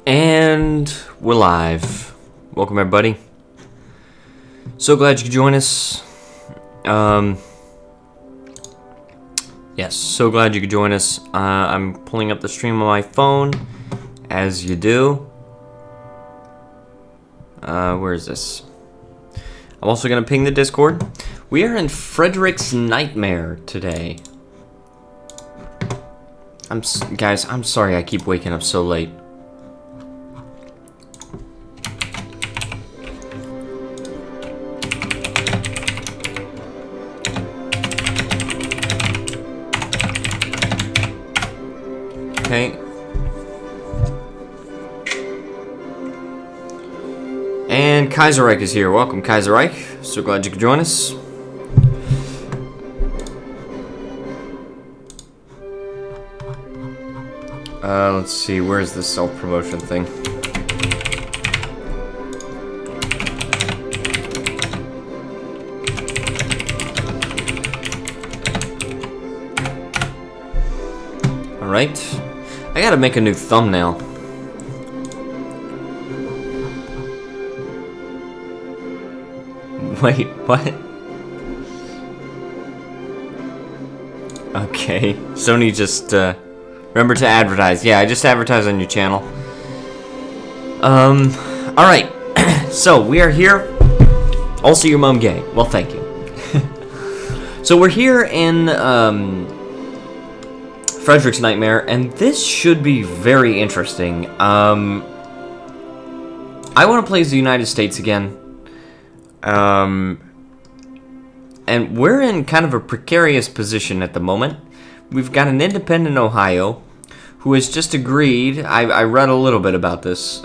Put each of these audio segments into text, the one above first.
And we're live. Welcome everybody. So glad you could join us. Yes, so glad you could join us. I'm pulling up the stream on my phone, as you do. Where is this? I'm also gonna ping the Discord. We are in Frederick's Nightmare today. Guys, I'm sorry I keep waking up so late. Okay. And Kaiserreich is here. Welcome, Kaiserreich. So glad you could join us. Let's see. Where's the self-promotion thing? All right. I gotta make a new thumbnail. Wait, what? Okay, Sony just, remember to advertise. Yeah, I just advertised on your channel. Alright. So, we are here. Also, your mom gay. Well, thank you. So, we're here in, Frederick's Nightmare, and this should be very interesting. I want to play as the United States again. And we're in kind of a precarious position at the moment. We've got an independent Ohio who has just agreed. I read a little bit about this.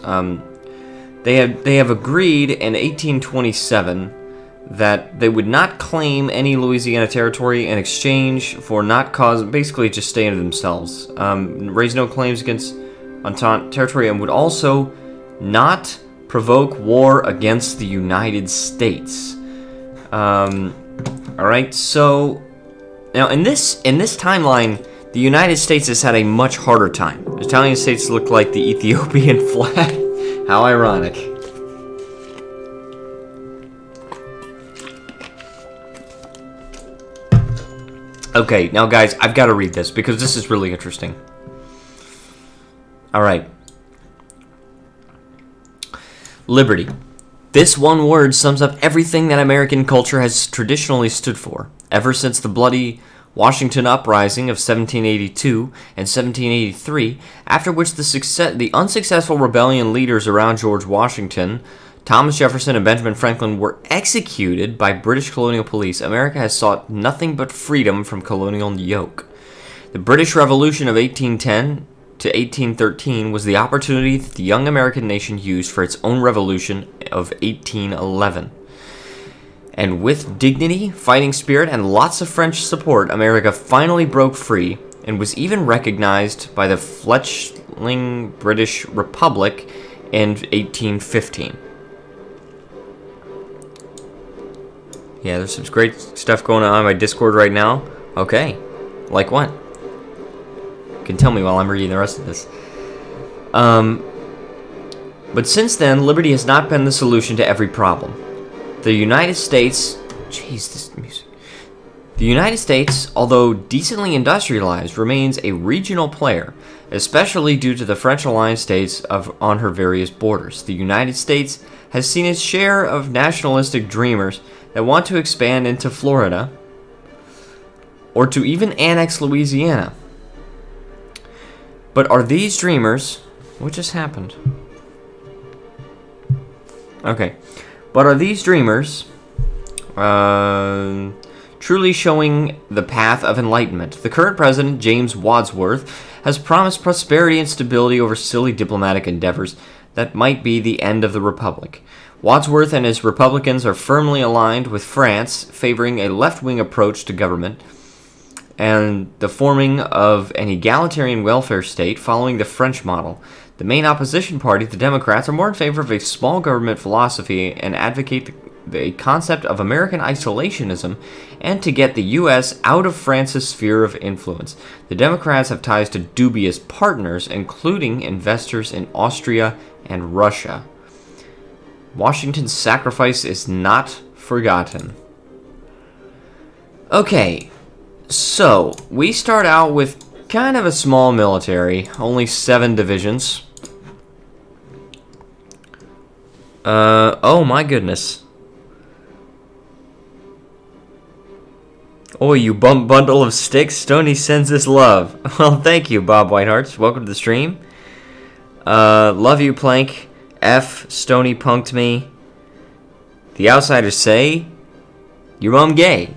They have agreed in 1827 that they would not claim any Louisiana territory in exchange for not basically just staying to themselves, raise no claims against Entente territory, and would also not provoke war against the United States. All right, so now in this timeline, the United States has had a much harder time. The Italian states look like the Ethiopian flag. How ironic. Okay, now guys, I've got to read this because this is really interesting. All right. Liberty. This one word sums up everything that American culture has traditionally stood for, ever since the bloody Washington Uprising of 1782 and 1783, after which the unsuccessful rebellion leaders around George Washington, Thomas Jefferson, and Benjamin Franklin were executed by British colonial police. America has sought nothing but freedom from colonial yoke. The British Revolution of 1810 to 1813 was the opportunity that the young American nation used for its own revolution of 1811. And with dignity, fighting spirit, and lots of French support, America finally broke free and was even recognized by the fledgling British Republic in 1815. Yeah, there's some great stuff going on my Discord right now. Okay. Like what? You can tell me while I'm reading the rest of this. But since then, liberty has not been the solution to every problem. The United States... Jeez, this music. The United States, although decently industrialized, remains a regional player, especially due to the French-aligned states on her various borders. The United States has seen its share of nationalistic dreamers that want to expand into Florida, or to even annex Louisiana. But are these dreamers... What just happened? Okay. But are these dreamers truly showing the path of enlightenment? The current president, James Wadsworth, has promised prosperity and stability over silly diplomatic endeavors that might be the end of the republic. Wadsworth and his Republicans are firmly aligned with France, favoring a left-wing approach to government and the forming of an egalitarian welfare state following the French model. The main opposition party, the Democrats, are more in favor of a small government philosophy and advocate the concept of American isolationism and to get the U.S. out of France's sphere of influence. The Democrats have ties to dubious partners, including investors in Austria and Russia. Washington's sacrifice is not forgotten. Okay, so we start out with kind of a small military, only 7 divisions. Oh my goodness. Oh, you bundle of sticks. Stony sends his love. Well, thank you, Bob Whitehearts. Welcome to the stream. Love you, Plank. F. Stony punked me. The outsiders say your mom gay.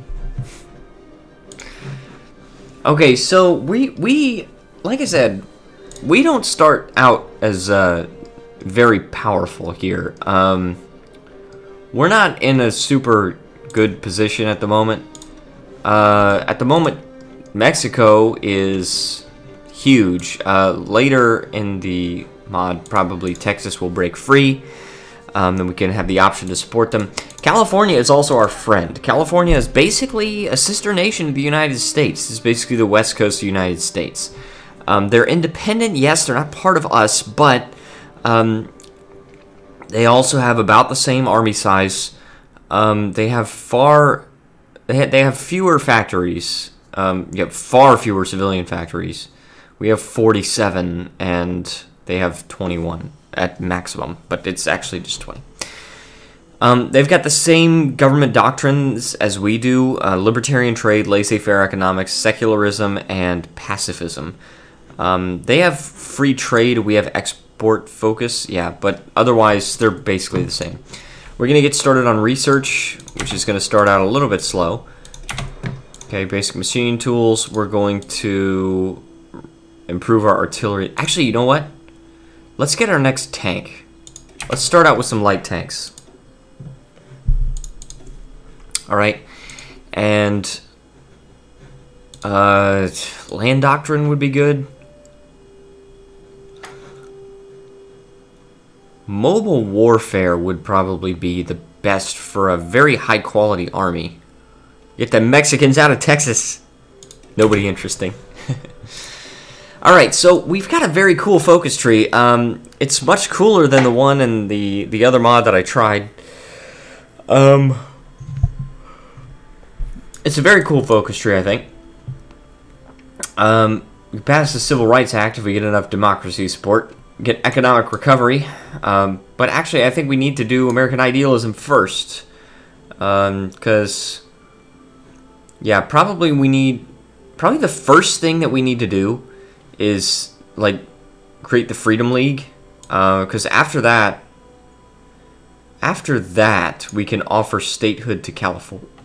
Okay, so we like I said, we don't start out as very powerful here. We're not in a super good position at the moment. At the moment, Mexico is huge. Later in the mod, probably Texas will break free. Then we can have the option to support them. California is also our friend. California is basically a sister nation of the United States. It's basically the West Coast of the United States. They're independent, yes, they're not part of us, but they also have about the same army size. They have fewer factories. You have far fewer civilian factories. We have 47, and they have 21 at maximum, but it's actually just 20. They've got the same government doctrines as we do: libertarian trade, laissez-faire economics, secularism, and pacifism. They have free trade. We have export focus, yeah, but otherwise they're basically the same. We're going to get started on research, which is going to start out a little bit slow. Okay, basic machine tools. We're going to improve our artillery. Actually, you know what? Let's get our next tank. Let's start out with some light tanks. Alright. And land doctrine would be good. Mobile warfare would probably be the best for a very high quality army. Get the Mexicans out of Texas. Nobody interesting. Alright, so we've got a very cool focus tree. It's much cooler than the one in the other mod that I tried. It's a very cool focus tree, I think. We pass the Civil Rights Act if we get enough democracy support. Get economic recovery. But actually, I think we need to do American idealism first. Because, yeah, probably the first thing that we need to do is, like, create the Freedom League. Because after that, we can offer statehood to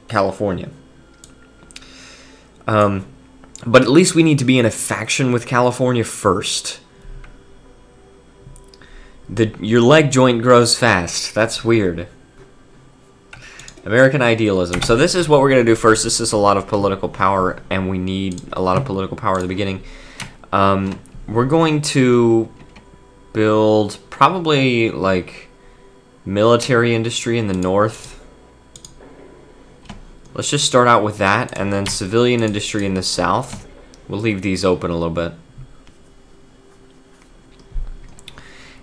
California. But at least we need to be in a faction with California first. Your leg joint grows fast. That's weird. American idealism. So this is what we're going to do first. This is a lot of political power, and we need a lot of political power at the beginning. We're going to build probably, like, military industry in the north. Let's just start out with that, and then civilian industry in the south. We'll leave these open a little bit.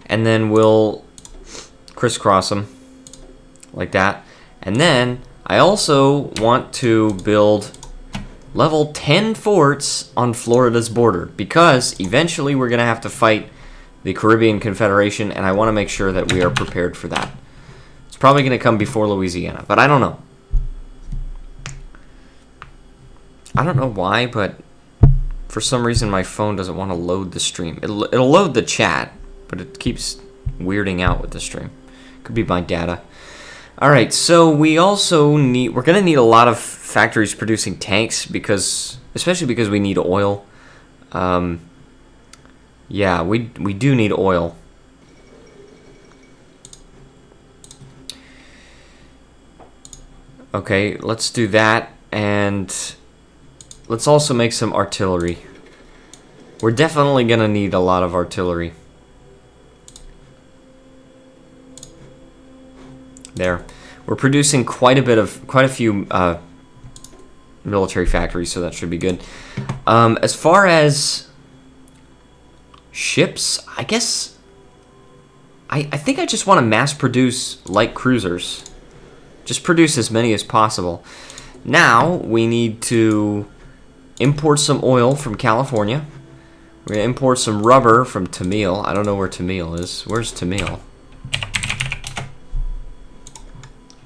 And then we'll crisscross them like that. And then I also want to build level 10 forts on Florida's border, because eventually we're going to have to fight the Caribbean Confederation, and I want to make sure that we are prepared for that. It's probably going to come before Louisiana, but I don't know. I don't know why, but for some reason my phone doesn't want to load the stream. It'll load the chat, but it keeps weirding out with the stream. Could be my data. Alright, so we're gonna need a lot of factories producing tanks, especially because we need oil. Yeah, we do need oil. Okay, let's do that, and let's also make some artillery. We're definitely gonna need a lot of artillery. There. We're producing quite a few military factories, so that should be good. As far as ships, I guess I think I just want to mass produce light cruisers. Just produce as many as possible. Now we need to import some oil from California. We're going to import some rubber from Tamil. I don't know where Tamil is. Where's Tamil?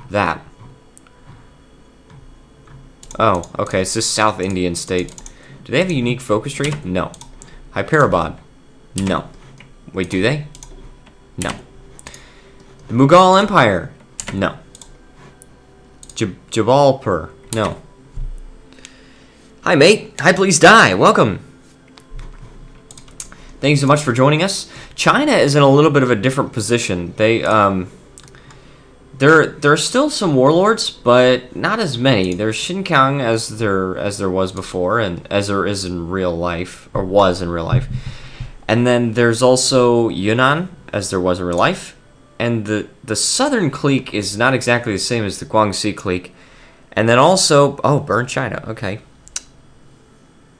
That. Oh, okay. It's this South Indian state. Do they have a unique focus tree? No. Hyperabad? No. Wait, do they? No. The Mughal Empire? No. Jabalpur? No. Hi, mate. Hi, please die. Welcome. Thank you so much for joining us. China is in a little bit of a different position. There are still some warlords, but not as many. There's Xinjiang as there was before, and as there is in real life, or was in real life. And then there's also Yunnan, as there was in real life. And the southern clique is not exactly the same as the Guangxi clique. And then also, oh, burn China. Okay.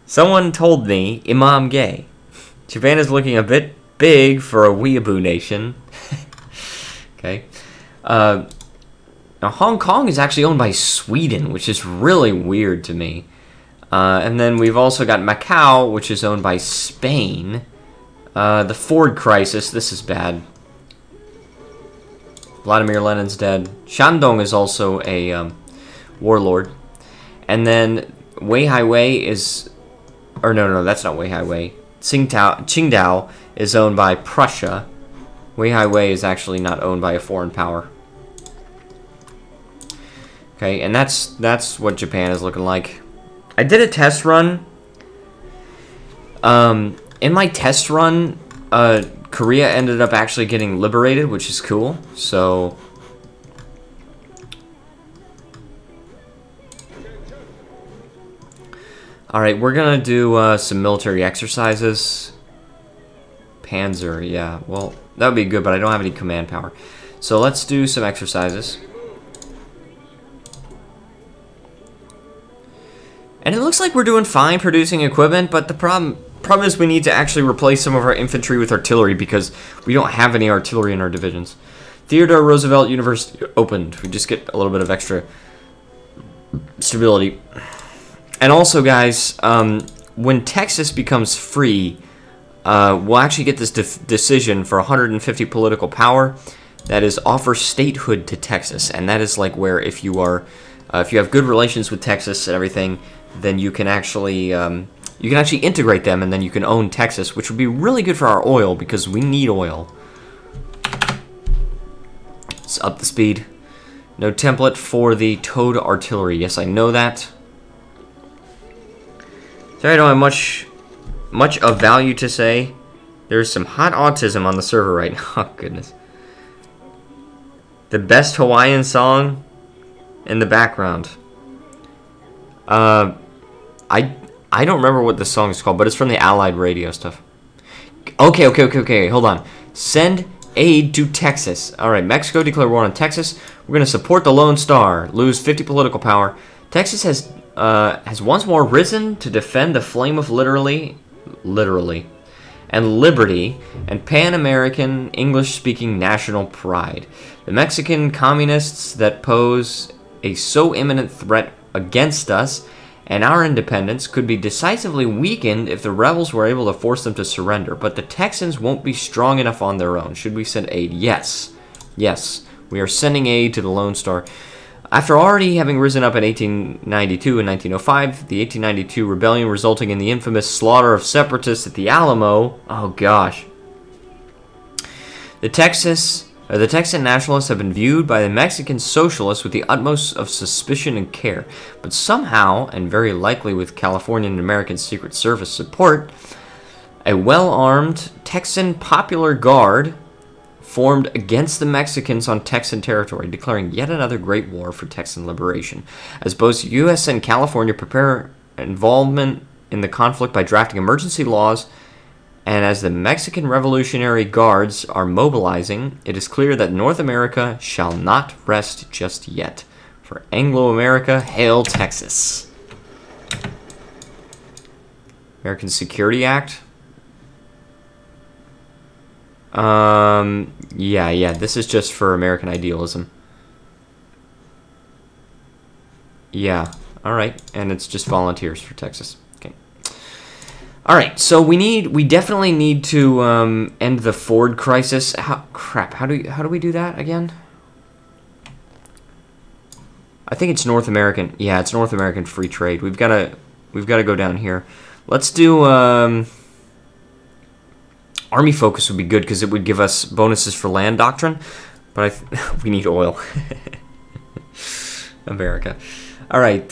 Someone told me Imam gay. Japan is looking a bit big for a weeaboo nation. Okay. Now, Hong Kong is actually owned by Sweden, which is really weird to me. And then we've also got Macau, which is owned by Spain. The Ford crisis, this is bad. Vladimir Lenin's dead. Shandong is also a warlord. And then Weihai Wei is... Or no, that's not Weihai Wei. Qingdao is owned by Prussia. Weihai Wei is actually not owned by a foreign power. Okay, and that's what Japan is looking like. I did a test run. In my test run, Korea ended up actually getting liberated, which is cool. So... Alright, we're gonna do some military exercises. Panzer, yeah. Well, that would be good, but I don't have any command power. So let's do some exercises. And it looks like we're doing fine producing equipment, but the problem is we need to actually replace some of our infantry with artillery because we don't have any artillery in our divisions. Theodore Roosevelt University opened. We just get a little bit of extra stability. And also, guys, when Texas becomes free, we'll actually get this decision for 150 political power. That is, offer statehood to Texas, and that is like where if you have good relations with Texas and everything, then you can actually integrate them, and then you can own Texas, which would be really good for our oil because we need oil. Let's up the speed. No template for the towed artillery. Yes, I know that. Sorry, I don't have much of value to say. There's some hot autism on the server right now. Oh, goodness. The best Hawaiian song in the background. I don't remember what the song is called, but it's from the Allied radio stuff. Okay. Hold on. Send aid to Texas. All right, Mexico declared war on Texas. We're going to support the Lone Star. Lose 50 political power. Texas has once more risen to defend the flame of literally, and liberty and Pan-American English-speaking national pride. The Mexican communists that pose a so imminent threat against us and our independence could be decisively weakened if the rebels were able to force them to surrender. But the Texans won't be strong enough on their own. Should we send aid? Yes. Yes. We are sending aid to the Lone Star. After already having risen up in 1892 and 1905, the 1892 rebellion resulting in the infamous slaughter of separatists at the Alamo, oh gosh. The Texan nationalists have been viewed by the Mexican socialists with the utmost of suspicion and care, but somehow, and very likely with Californian and American Secret Service support, a well-armed Texan Popular Guard formed against the Mexicans on Texan territory, declaring yet another great war for Texan liberation. As both U.S. and California prepare involvement in the conflict by drafting emergency laws And as the Mexican Revolutionary Guards are mobilizing, it is clear that North America shall not rest just yet. For Anglo-America, hail Texas. American Security Act. Yeah, this is just for American idealism. Yeah, alright, and it's just volunteers for Texas. Okay. Alright, so we definitely need to end the Ford crisis. How do we do that again? I think it's North American. Yeah, it's North American free trade. We've got to go down here. Let's do Army focus would be good because it would give us bonuses for land doctrine, but we need oil. America. All right.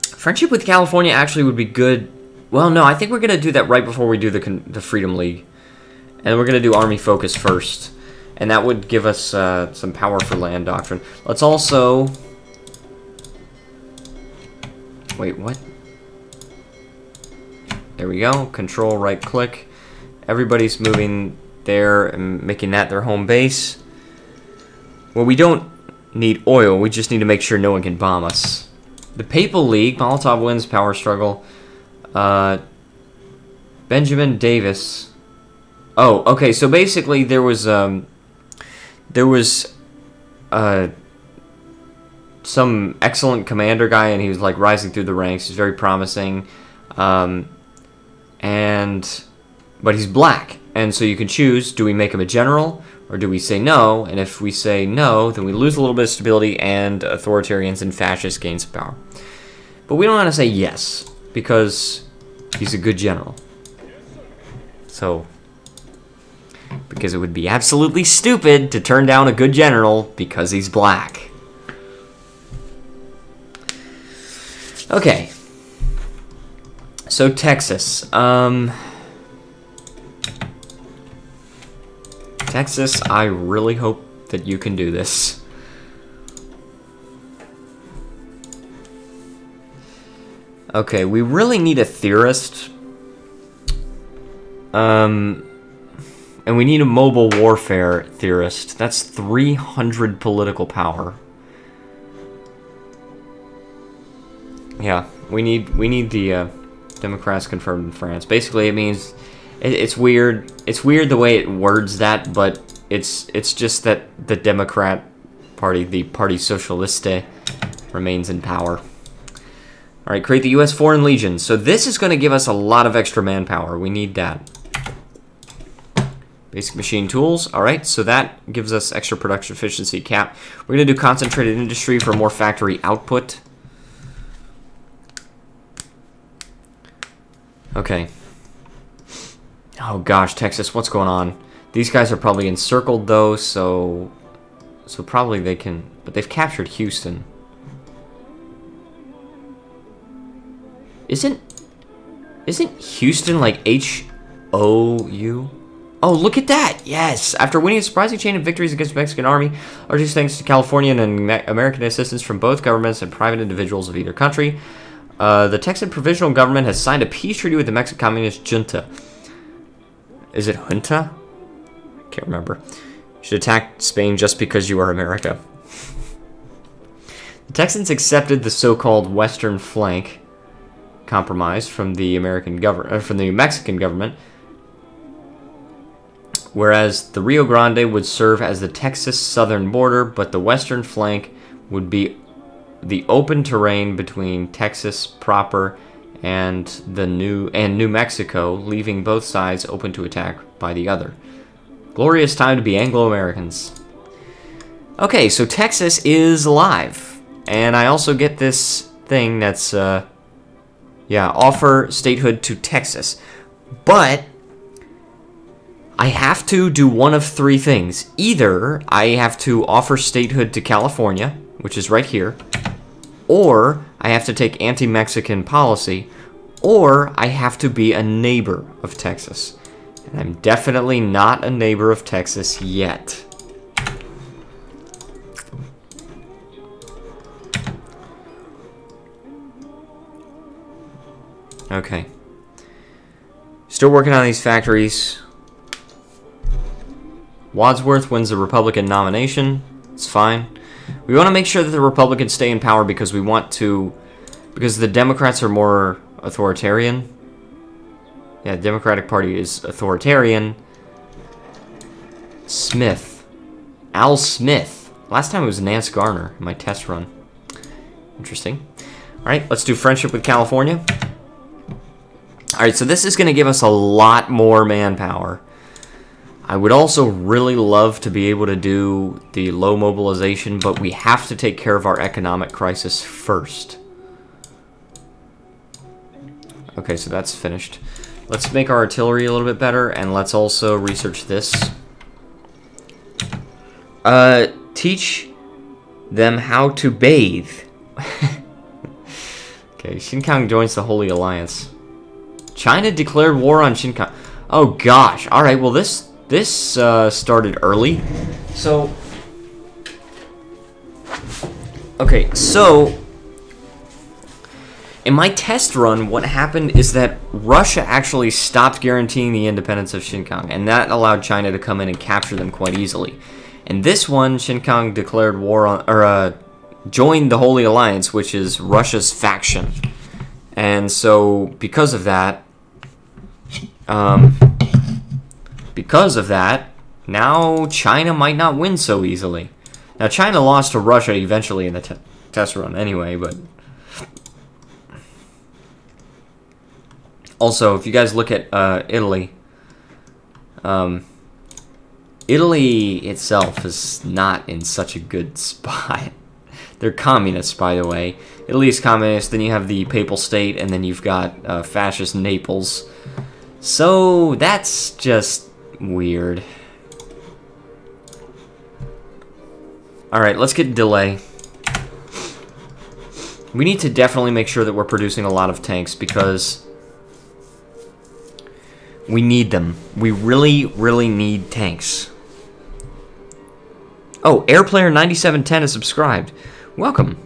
Friendship with California actually would be good. Well, no, I think we're gonna do that right before we do the Freedom League, and we're gonna do Army focus first, and that would give us some power for land doctrine. Let's also. Wait, what? There we go. Control right click. Everybody's moving there and making that their home base. Well, we don't need oil. We just need to make sure no one can bomb us. The Papal League. Molotov wins power struggle. Benjamin Davis. Oh, okay. So basically, there was some excellent commander guy, and he was like rising through the ranks. He's very promising, but he's black, and so you can choose: do we make him a general, or do we say no? And if we say no, then we lose a little bit of stability, and authoritarians and fascists gain some power. But we don't want to say yes because he's a good general. So, because it would be absolutely stupid to turn down a good general because he's black. Okay, so Texas. Texas, I really hope that you can do this. Okay, we really need a theorist. And we need a mobile warfare theorist. That's 300 political power. Yeah, we need the Democrats confirmed in France. Basically, it means it's weird. It's weird the way it words that, but it's just that the Democrat Party, the Parti Socialiste, remains in power. All right, create the U.S. Foreign Legion. So this is going to give us a lot of extra manpower. We need that. Basic machine tools. All right, so that gives us extra production efficiency cap. We're going to do concentrated industry for more factory output. Okay. Oh gosh, Texas, what's going on? These guys are probably encircled though, so probably they can, but they've captured Houston. Isn't Houston like H-O-U? Oh, look at that! Yes! After winning a surprising chain of victories against the Mexican army, largely thanks to Californian and American assistance from both governments and private individuals of either country, the Texan provisional government has signed a peace treaty with the Mexican Communist junta. Is it junta? I can't remember. You should attack Spain just because you are America. The Texans accepted the so-called Western Flank compromise from the Mexican government, whereas the Rio Grande would serve as the Texas southern border, but the Western Flank would be the open terrain between Texas proper and New Mexico, leaving both sides open to attack by the other. Glorious time to be Anglo-Americans. Okay, so Texas is alive, and I also get this thing that's offer statehood to Texas, but I have to do one of three things. Either I have to offer statehood to California, which is right here, or I have to take anti-Mexican policy, or I have to be a neighbor of Texas. And I'm definitely not a neighbor of Texas yet. Okay. Still working on these factories. Wadsworth wins the Republican nomination. It's fine. We want to make sure that the Republicans stay in power because we want to... Because the Democrats are more authoritarian. Yeah, the Democratic Party is authoritarian. Smith. Al Smith. Last time it was Nance Garner in my test run. Interesting. Alright, let's do friendship with California. Alright, so this is going to give us a lot more manpower. I would also really love to be able to do the low mobilization, but we have to take care of our economic crisis first. Okay, so that's finished. Let's make our artillery a little bit better, and let's also research this. Teach them how to bathe. Okay, Xinjiang joins the Holy Alliance. China declared war on Xinjiang. Oh gosh. Alright, well this started early. So... Okay, so... In my test run, what happened is that Russia actually stopped guaranteeing the independence of Xinjiang, and that allowed China to come in and capture them quite easily. And this one, Xinjiang declared war on, or joined the Holy Alliance, which is Russia's faction. And so, because of that, now China might not win so easily. Now, China lost to Russia eventually in the test run anyway, but... Also, if you guys look at Italy, Italy itself is not in such a good spot. They're communists, by the way. Italy is communist, then you have the Papal State, and then you've got fascist Naples. So, that's just weird. Alright, let's get delay. We need to definitely make sure that we're producing a lot of tanks, because... we need them. We really, really need tanks. Oh, AirPlayer9710 is subscribed. Welcome.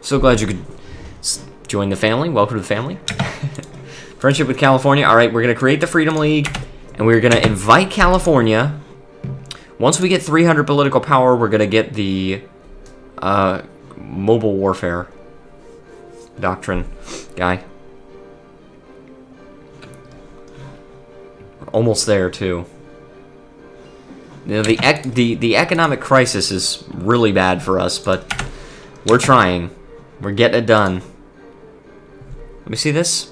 So glad you could join the family. Welcome to the family. Friendship with California. Alright, we're going to create the Freedom League. And we're going to invite California. Once we get 300 political power, we're going to get the mobile warfare doctrine guy. Almost there too. You know, the economic crisis is really bad for us, but we're trying. We're getting it done. Let me see this.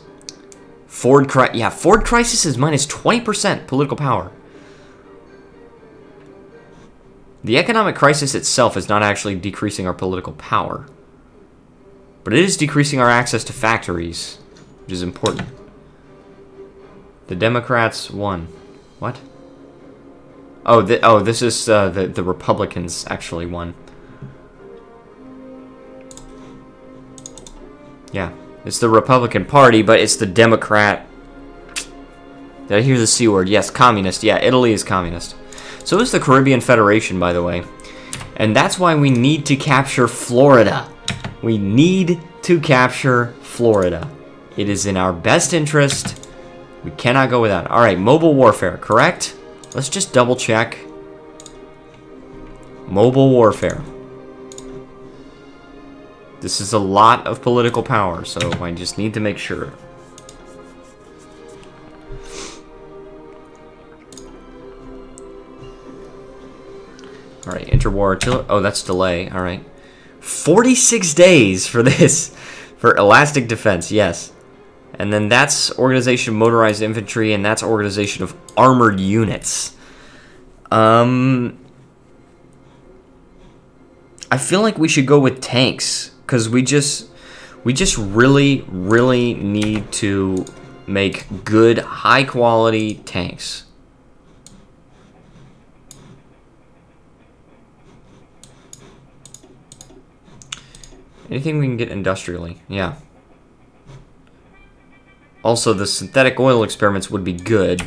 Ford crisis is minus 20% political power. The economic crisis itself is not actually decreasing our political power, but it is decreasing our access to factories, which is important. The Democrats won. What? Oh, this is the Republicans actually won. Yeah, it's the Republican Party, but it's the Democrat. Did I hear the C word? Yes, communist. Yeah, Italy is communist. So is the Caribbean Federation, by the way. And that's why we need to capture Florida. We need to capture Florida. It is in our best interest. We cannot go without it. Alright, mobile warfare, correct? Let's just double check. Mobile warfare. This is a lot of political power, so I just need to make sure. Alright, interwar artillery. Oh, that's delay. Alright. 46 days for this. For elastic defense, yes. And then that's organization of motorized infantry, and that's organization of armored units. I feel like we should go with tanks, because we just really, really need to make good, high-quality tanks. Anything we can get industrially, yeah. Also, the synthetic oil experiments would be good,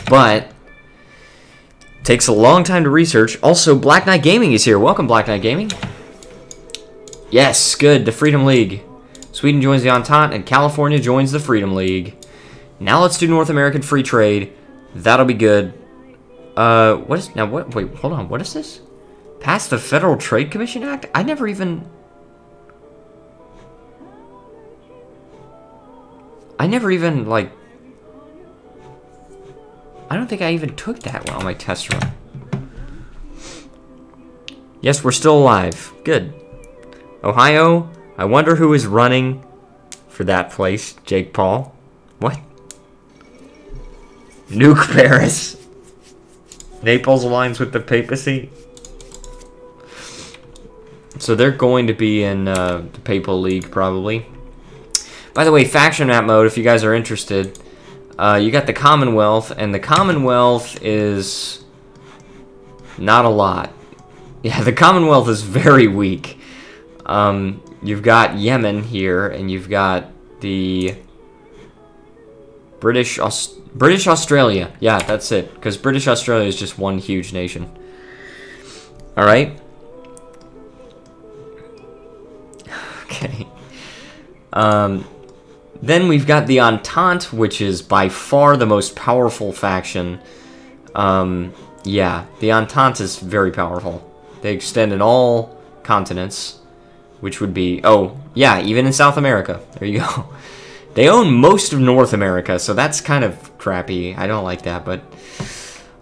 but takes a long time to research. Also, Black Knight Gaming is here. Welcome, Black Knight Gaming. Yes, good. The Freedom League. Sweden joins the Entente, and California joins the Freedom League. Now let's do North American free trade. That'll be good. What is now? What? Wait, hold on. What is this? Pass the Federal Trade Commission Act? I never even like. I don't think I even took that one on my test run. Yes, we're still alive. Good. Ohio. I wonder who is running for that place. Jake Paul. What? Nuke Paris. Naples aligns with the papacy. So they're going to be in the Papal League, probably. By the way, faction map mode, if you guys are interested, you got the Commonwealth, and the Commonwealth is not a lot. Yeah, the Commonwealth is very weak. You've got Yemen here, and you've got the British Australia. Yeah, that's it, because British Australia is just one huge nation. All right. Okay. Then we've got the Entente, which is by far the most powerful faction. Yeah, the Entente is very powerful. They extend in all continents, which would be, oh, yeah, even in South America. There you go. They own most of North America, so that's kind of crappy. I don't like that, but...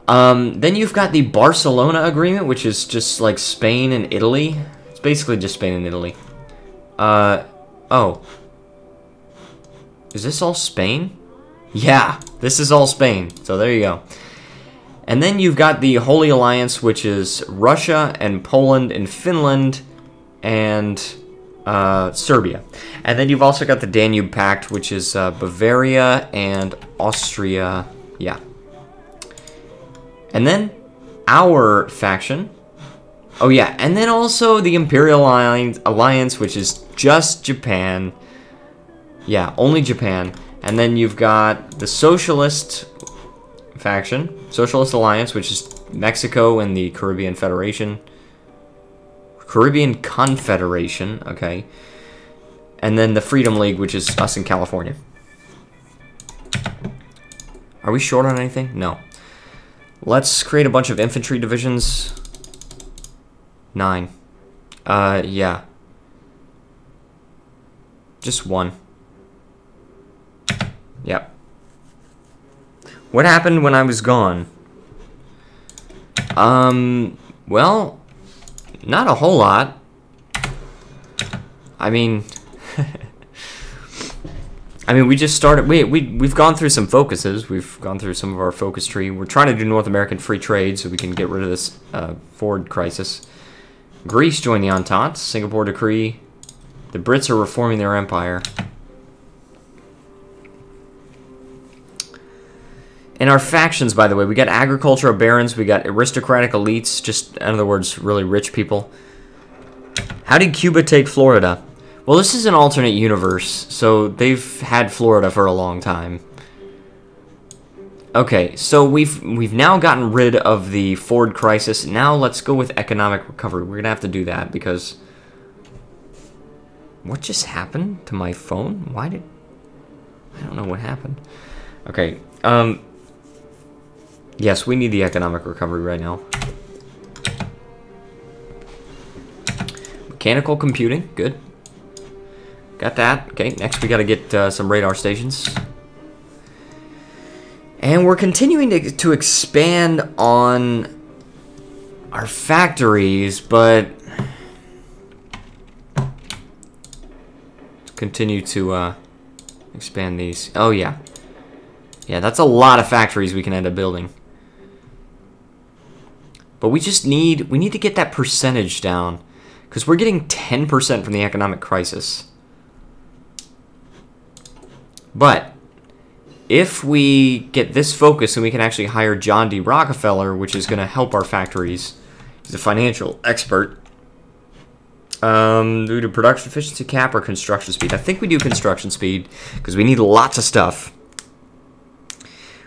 then you've got the Barcelona Agreement, which is just like Spain and Italy. It's basically just Spain and Italy. Oh. Is this all Spain? Yeah, this is all Spain. So there you go. And then you've got the Holy Alliance, which is Russia and Poland and Finland and Serbia. And then you've also got the Danube Pact, which is Bavaria and Austria. Yeah. And then our faction. Oh yeah, and then also the Imperial Alliance, which is just Japan. Yeah, only Japan. And then you've got the Socialist faction, Socialist Alliance, which is Mexico and the Caribbean Federation. Caribbean Confederation, okay. And then the Freedom League, which is us in California. Are we short on anything? No. Let's create a bunch of infantry divisions. 9. Yeah. Just 1. Yep. What happened when I was gone? Well, not a whole lot. I mean... I mean, we just started... We've gone through some focuses. We've gone through some of our focus tree. We're trying to do North American free trade so we can get rid of this Ford crisis. Greece joined the Entente. Singapore Decree. The Brits are reforming their empire. And our factions, by the way, we got agricultural barons, we got aristocratic elites, just, in other words, really rich people. How did Cuba take Florida? Well, this is an alternate universe, so they've had Florida for a long time. Okay, so we've now gotten rid of the Ford crisis. Now let's go with economic recovery. We're gonna have to do that because what just happened to my phone? I don't know what happened. Okay, yes, we need the economic recovery right now. Mechanical computing, good. Got that. Okay, next we got to get some radar stations. And we're continuing to expand on our factories, but continue to expand these. Oh, yeah. Yeah, that's a lot of factories we can end up building. But we need to get that percentage down, because we're getting 10% from the economic crisis. But if we get this focus and we can actually hire John D. Rockefeller, which is going to help our factories, he's a financial expert. Due to production efficiency cap or construction speed? I think we do construction speed because we need lots of stuff.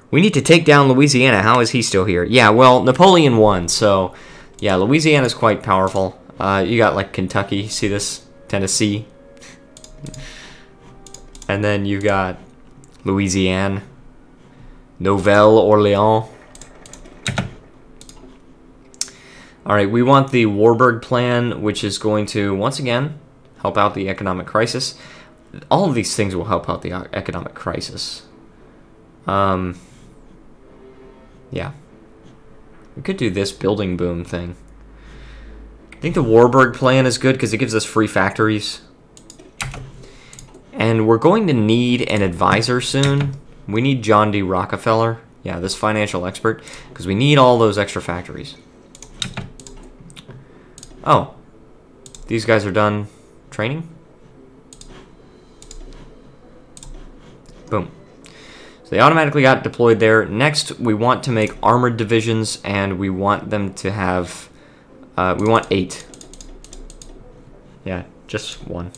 We need to take down Louisiana. How is he still here? Yeah, well, Napoleon won, so yeah, Louisiana is quite powerful. You got like Kentucky, see this? Tennessee. And then you got Louisiana. Nouvelle Orleans. Alright, we want the Warburg Plan, which is going to, once again, help out the economic crisis. All of these things will help out the economic crisis. Yeah. We could do this building boom thing. I think the Warburg Plan is good because it gives us free factories. And we're going to need an advisor soon. We need John D. Rockefeller. Yeah, this financial expert. Because we need all those extra factories. Oh. These guys are done training? Boom. So they automatically got deployed there. Next, we want to make armored divisions, and we want them to have... we want 8. Yeah, just 1.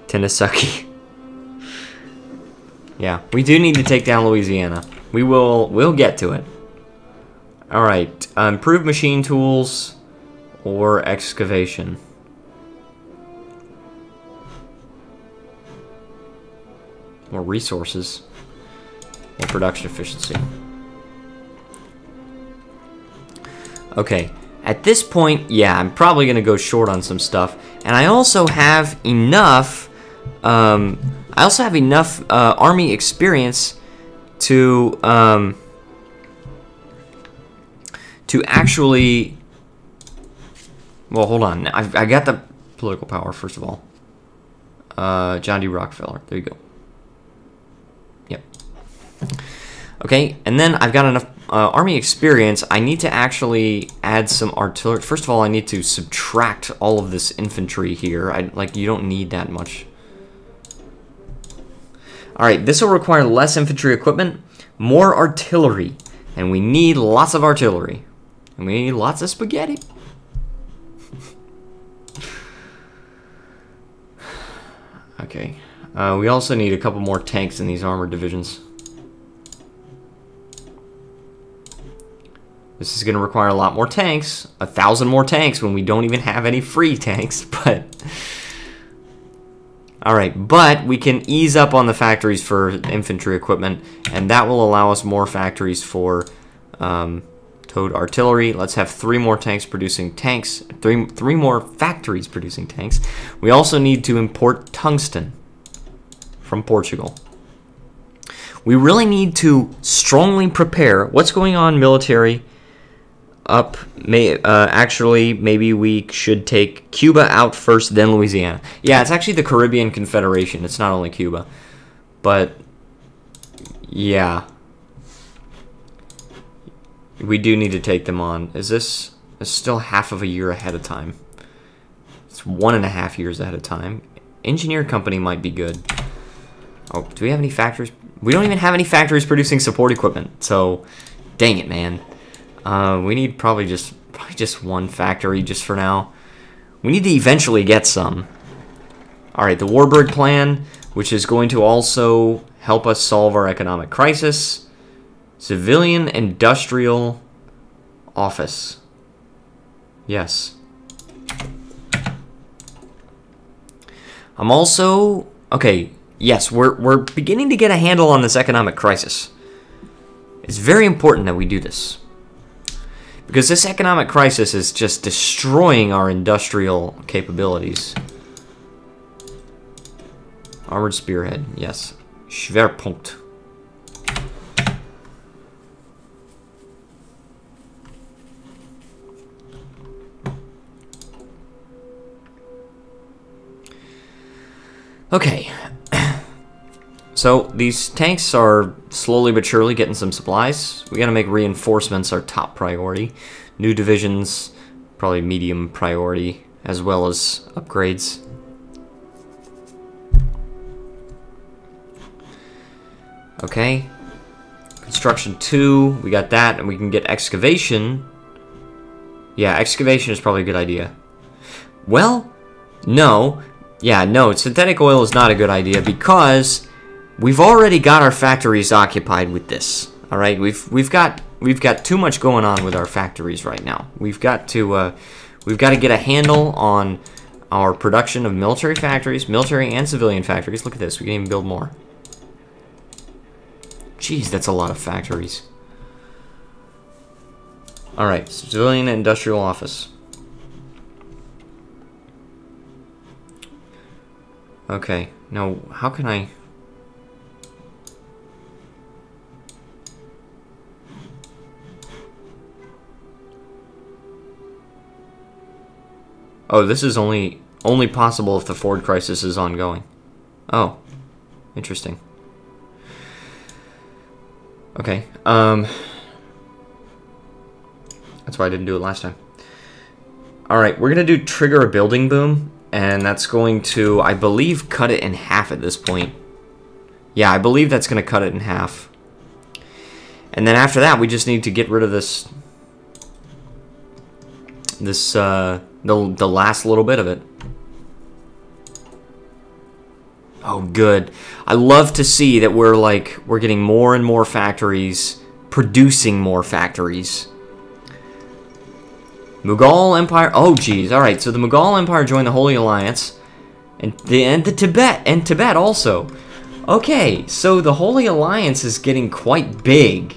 Tennessee. Yeah, we do need to take down Louisiana. We'll get to it. Alright, improve machine tools or excavation. More resources. More production efficiency. Okay, at this point, yeah, I'm probably going to go short on some stuff. And I also have enough... army experience to actually... Well, hold on. I got the political power, first of all. John D. Rockefeller. There you go. Yep. Okay, and then I've got enough army experience. I need to actually add some artillery. First of all, I need to subtract all of this infantry here. You don't need that much. Alright, this will require less infantry equipment, more artillery. And we need lots of artillery. And we need lots of spaghetti. Okay. We also need a couple more tanks in these armored divisions. This is going to require a lot more tanks. 1,000 more tanks when we don't even have any free tanks, but... Alright, but we can ease up on the factories for infantry equipment, and that will allow us more factories for towed artillery. Let's have 3 more tanks producing tanks. 3 more factories producing tanks. We also need to import tungsten from Portugal. We really need to strongly prepare. What's going on, military? Actually, maybe we should take Cuba out first, then Louisiana. Yeah, it's actually the Caribbean Confederation. It's not only Cuba. But, yeah. We do need to take them on. Is this... It's still half of a year ahead of time. It's 1.5 years ahead of time. Engineer company might be good. Oh, do we have any factories? We don't even have any factories producing support equipment. So, dang it, man. We need probably just 1 factory just for now. We need to eventually get some. Alright, the Warburg Plan, which is going to also help us solve our economic crisis. Civilian Industrial Office. Yes. I'm also... Okay, yes, we're beginning to get a handle on this economic crisis. It's very important that we do this. Because this economic crisis is just destroying our industrial capabilities. Armored Spearhead, yes. Schwerpunkt. Okay. So, these tanks are slowly but surely getting some supplies. We gotta make reinforcements our top priority. New divisions, probably medium priority, as well as upgrades. Okay. Construction 2, we got that, and we can get excavation. Yeah, excavation is probably a good idea. Well, no. Yeah, no, synthetic oil is not a good idea because... We've already got our factories occupied with this. All right, we've got too much going on with our factories right now. We've got to get a handle on our production of military factories, military and civilian factories. Look at this, we can even build more. Jeez, that's a lot of factories. Alright, civilian and industrial office. Okay, now how can I... Oh, this is only possible if the Ford crisis is ongoing. Oh, interesting. Okay, that's why I didn't do it last time. Alright, we're gonna do trigger a building boom, and that's going to, I believe, cut it in half at this point. Yeah, I believe that's gonna cut it in half. And then after that, we just need to get rid of this... the last little bit of it. Oh, good. I love to see that we're getting more and more factories, producing more factories. Mughal Empire. Oh, geez. All right. So the Mughal Empire joined the Holy Alliance, and the Tibet also. Okay. So the Holy Alliance is getting quite big.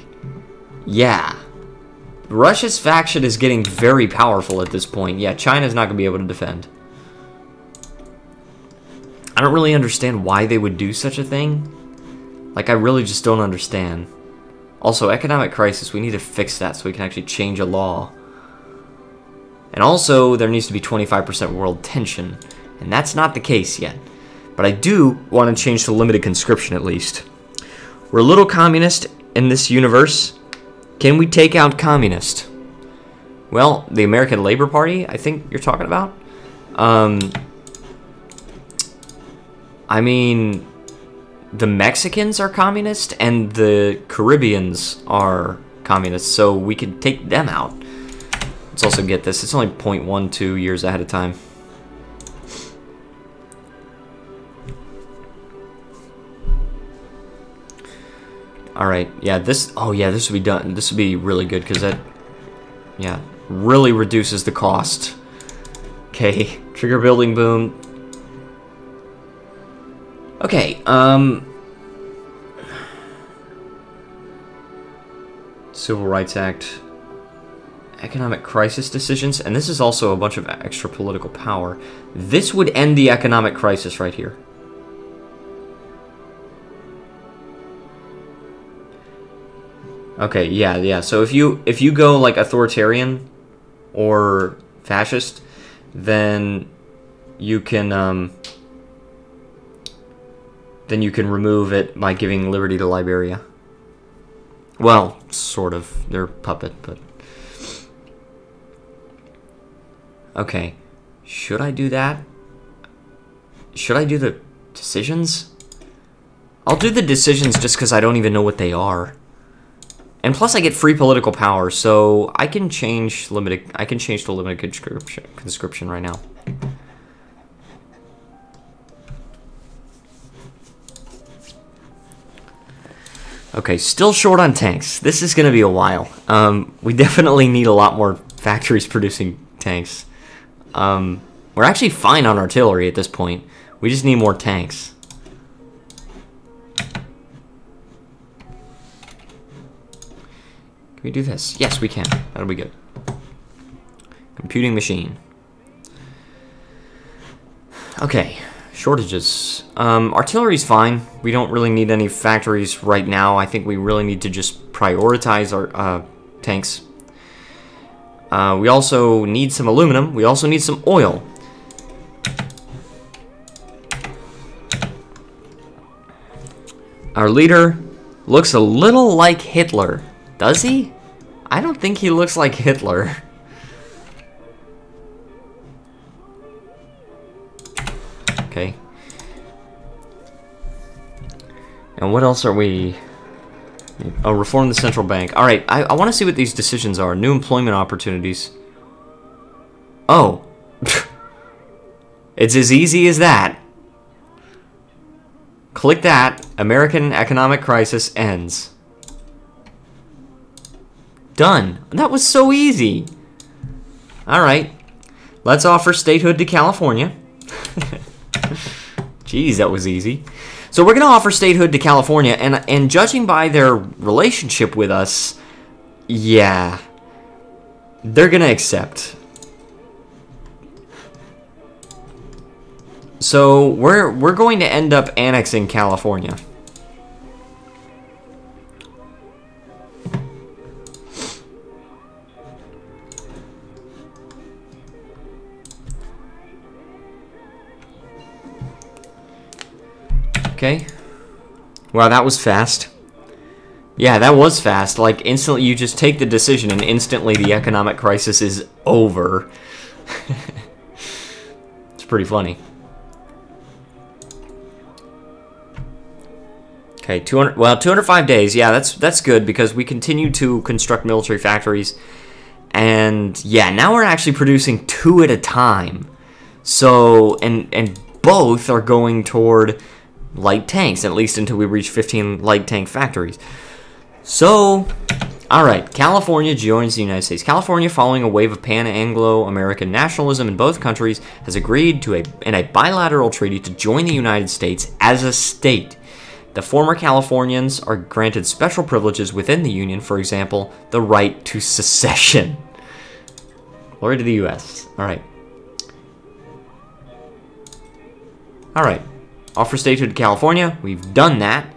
Yeah. Russia's faction is getting very powerful at this point. Yeah, China's not going to be able to defend. I don't really understand why they would do such a thing. Like, I really just don't understand. Also, economic crisis, we need to fix that so we can actually change a law. And also, there needs to be 25% world tension. And that's not the case yet. But I do want to change to limited conscription at least. We're a little communist in this universe. Can we take out communist? Well, the American Labor Party, I think you're talking about. I mean, the Mexicans are communist and the Caribbeans are communist, so we can take them out. Let's also get this. It's only 0.12 years ahead of time. Alright, yeah, this... Oh, yeah, this would be done. This would be really good, because that... Yeah, really reduces the cost. Okay, trigger building boom. Okay, Civil Rights Act. Economic crisis decisions, and this is also a bunch of extra political power. This would end the economic crisis right here. Okay, yeah. So if you go like authoritarian or fascist, then you can remove it by giving liberty to Liberia. Well, sort of. They're puppet, but okay. Should I do that? Should I do the decisions? I'll do the decisions just because I don't even know what they are. And plus I get free political power, so I can change to limited conscription right now. Okay, still short on tanks. This is going to be a while. We definitely need a lot more factories producing tanks. We're actually fine on artillery at this point. We just need more tanks. Can we do this? Yes, we can. That'll be good. Computing machine. Okay, shortages. Artillery's fine. We don't really need any factories right now. I think we really need to just prioritize our tanks. We also need some aluminum. We also need some oil. Our leader looks a little like Hitler. Does he? I don't think he looks like Hitler. Okay. And what else are we... Oh, reform the central bank. Alright, I want to see what these decisions are. New employment opportunities. Oh. It's as easy as that. Click that. American economic crisis ends. Done. That was so easy. Alright. Let's offer statehood to California. Jeez, that was easy. So we're going to offer statehood to California, and judging by their relationship with us, yeah, they're going to accept. So we're going to end up annexing California. Okay. Wow, that was fast. Yeah, that was fast. Like, instantly, you just take the decision, and instantly the economic crisis is over. It's pretty funny. Okay, 205 days. Yeah, that's good, because we continue to construct military factories. And, yeah, now we're actually producing 2 at a time. So, and both are going toward light tanks, at least until we reach 15 light tank factories. So, alright, California joins the United States. California, following a wave of pan-Anglo-American nationalism in both countries, has agreed in a bilateral treaty to join the United States as a state. The former Californians are granted special privileges within the Union, for example, the right to secession. Glory to the U.S. Alright. Alright. Offer statehood to California. We've done that.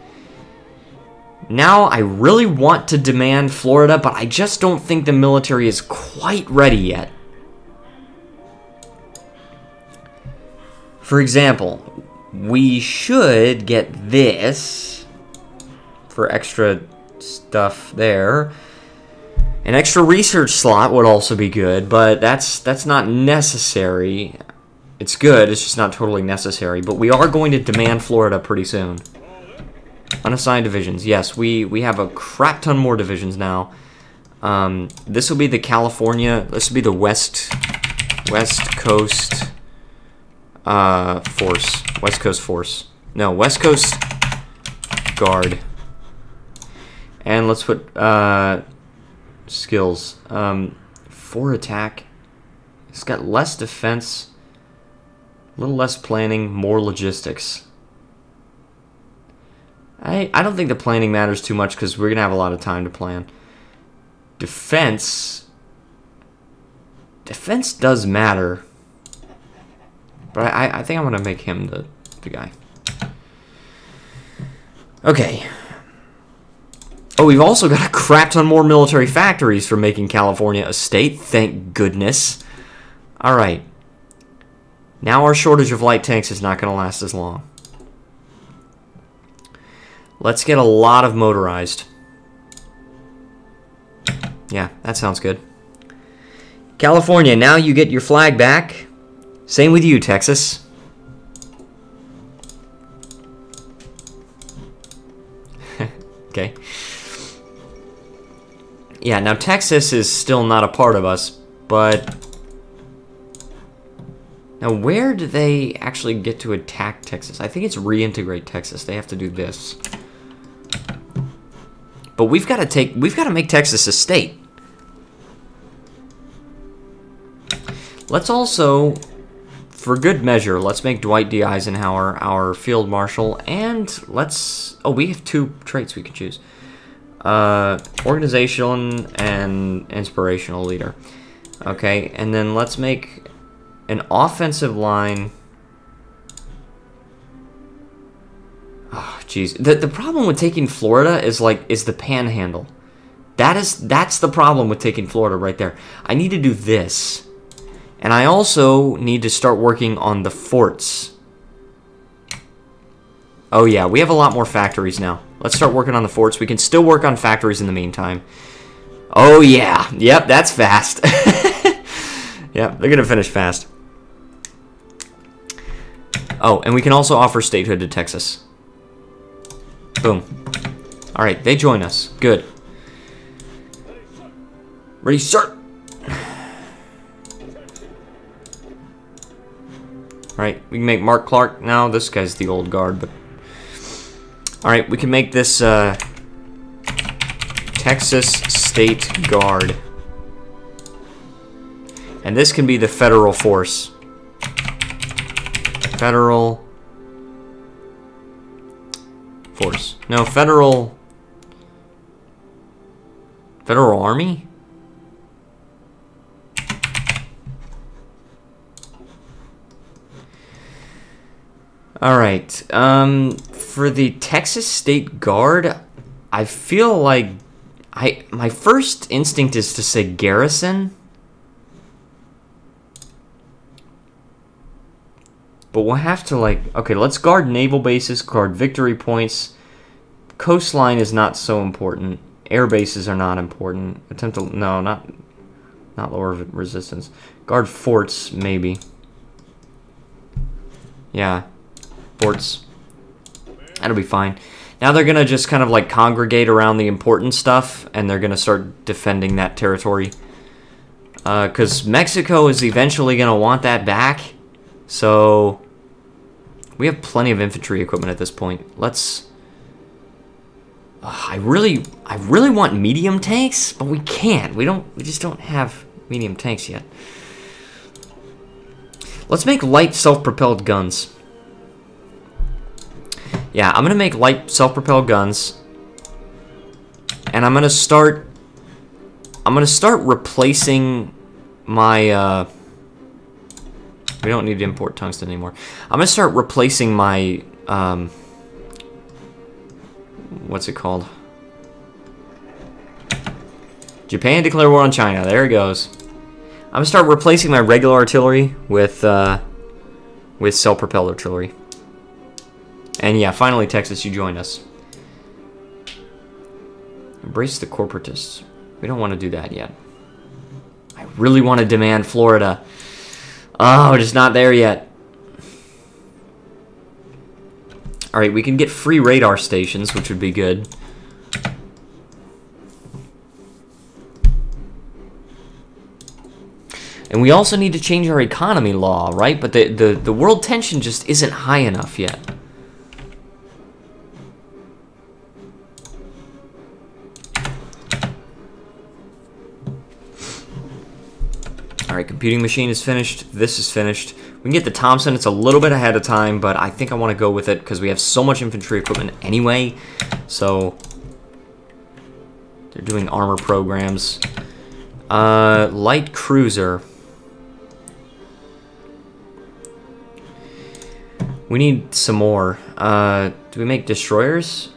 Now, I really want to demand Florida, but I just don't think the military is quite ready yet. For example, we should get this for extra stuff there. An extra research slot would also be good, but that's not necessary. It's good, it's just not totally necessary, but we are going to demand Florida pretty soon. Unassigned divisions. Yes, we have a crap ton more divisions now. This will be the California, this will be the West Coast Force. West Coast Force. No, West Coast Guard. And let's put skills. 4 attack. It's got less defense. A little less planning, more logistics. I don't think the planning matters too much because we're going to have a lot of time to plan. Defense. Defense does matter. But I think I'm going to make him the guy. Okay. Oh, we've also got a crap ton more military factories for making California a state. Thank goodness. Alright. Now our shortage of light tanks is not going to last as long. Let's get a lot of motorized. Yeah, that sounds good. California, now you get your flag back. Same with you, Texas. Okay. Yeah, now Texas is still not a part of us, but... Now, where do they actually get to attack Texas? I think it's reintegrate Texas. They have to do this. But we've got to make Texas a state. Let's also, for good measure, let's make Dwight D. Eisenhower our field marshal, and let's, oh, we have 2 traits we can choose. Organization and inspirational leader. Okay, and then let's make an offensive line. Oh, jeez. The problem with taking Florida is the panhandle. That's the problem with taking Florida right there. I need to do this. And I also need to start working on the forts. Oh yeah, we have a lot more factories now. Let's start working on the forts. We can still work on factories in the meantime. Oh yeah. Yep, that's fast. Yep, they're gonna finish fast. Oh, and we can also offer statehood to Texas. Boom. Alright, they join us. Good. Ready, sir. Alright, we can make Mark Clark now. This guy's the old guard, but... Alright, we can make this, Texas State Guard. And this can be the federal force. Federal force. No, Federal Army? Alright, for the Texas State Guard, I feel like my first instinct is to say garrison. But we'll have to, like, okay, let's guard naval bases, guard victory points. Coastline is not so important. Air bases are not important. Attempt to, no, not lower resistance. Guard forts, maybe. Yeah, forts. That'll be fine. Now they're gonna just kind of like congregate around the important stuff, and they're gonna start defending that territory. Because Mexico is eventually gonna want that back. So we have plenty of infantry equipment at this point. Let's. I really want medium tanks, but we can't. We just don't have medium tanks yet. Let's make light self-propelled guns. Yeah, I'm gonna make light self-propelled guns, and I'm gonna start replacing my. We don't need to import tungsten anymore. I'm gonna start replacing my what's it called? Japan declare war on China. There it goes. I'm gonna start replacing my regular artillery with self-propelled artillery. And yeah, finally, Texas, you joined us. Embrace the corporatists. We don't want to do that yet. I really want to demand Florida. Oh, we're just not there yet. Alright, we can get free radar stations, which would be good. And we also need to change our economy law, right? But the world tension just isn't high enough yet. Alright, computing machine is finished. This is finished. We can get the Thompson. It's a little bit ahead of time, but I think I want to go with it because we have so much infantry equipment anyway. So they're doing armor programs. Light cruiser. We need some more. Do we make destroyers?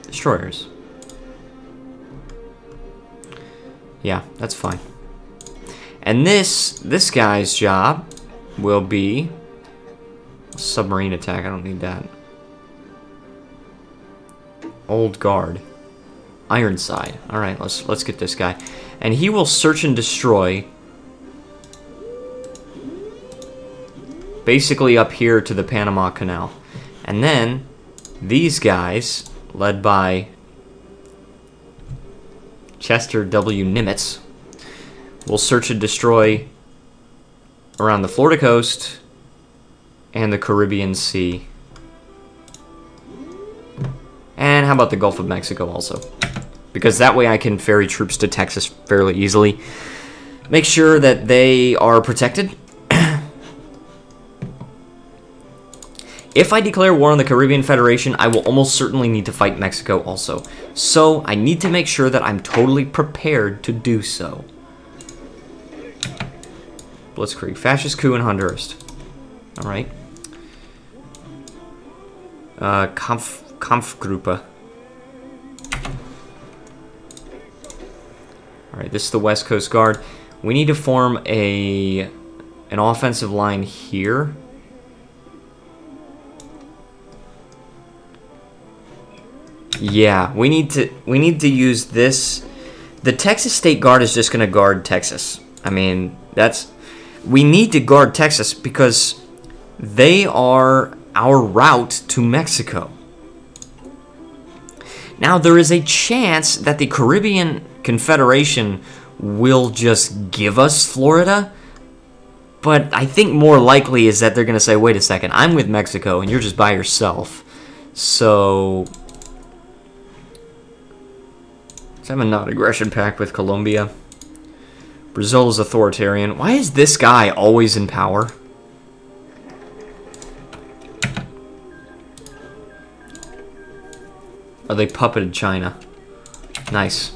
Destroyers. Yeah, that's fine. And this guy's job will be submarine attack. I don't need that. Old Guard. Ironside. Alright, let's get this guy. And he will search and destroy basically up here to the Panama Canal. And then these guys, led by Chester W. Nimitz, will search and destroy around the Florida coast and the Caribbean Sea. And how about the Gulf of Mexico also? Because that way I can ferry troops to Texas fairly easily. Make sure that they are protected. If I declare war on the Caribbean Federation, I will almost certainly need to fight Mexico also. So I need to make sure that I'm totally prepared to do so. Blitzkrieg. Fascist coup in Honduras. Alright. Kampfgruppe. Alright, this is the West Coast Guard. We need to form an offensive line here. Yeah, we need to use this. The Texas State Guard is just going to guard Texas. I mean, we need to guard Texas because they are our route to Mexico. Now, there is a chance that the Caribbean Confederation will just give us Florida, but I think more likely is that they're going to say, wait a second, I'm with Mexico and you're just by yourself. So let's have a non-aggression pact with Colombia. Brazil is authoritarian. Why is this guy always in power? Oh, they puppeted China. Nice.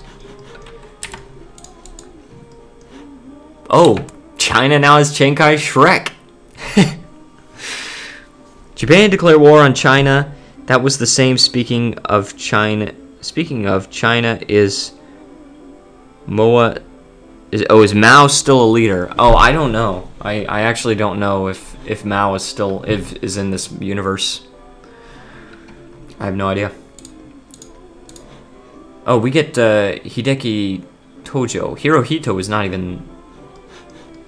Oh, China now has Chiang Kai-shek. Japan declared war on China. That was the same. Speaking of China, is is Mao still a leader? Oh, I don't know. I actually don't know if Mao is still is in this universe. I have no idea. Oh, we get Hideki Tojo. Hirohito is not even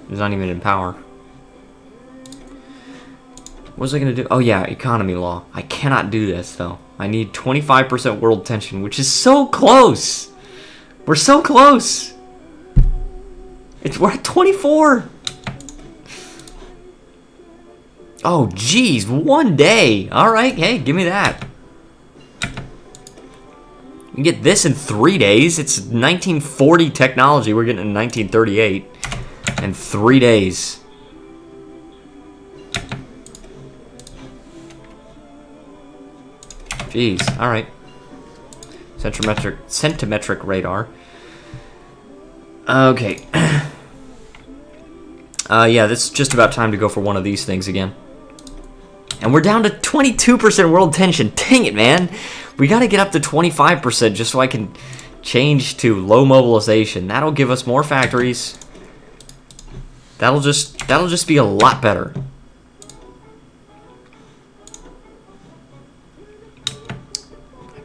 in power. What was I gonna do? Oh yeah, economy law. I cannot do this though. I need 25% world tension, which is so close. We're so close. We're at 24. Oh geez, 1 day. All right, hey, give me that. You can get this in 3 days. It's 1940 technology. We're getting in 1938 in 3 days. Jeez, alright. Centimetric radar. Okay. Yeah, it's just about time to go for one of these things again. And we're down to 22% world tension. Dang it, man. We gotta get up to 25% just so I can change to low mobilization. That'll give us more factories. That'll just be a lot better.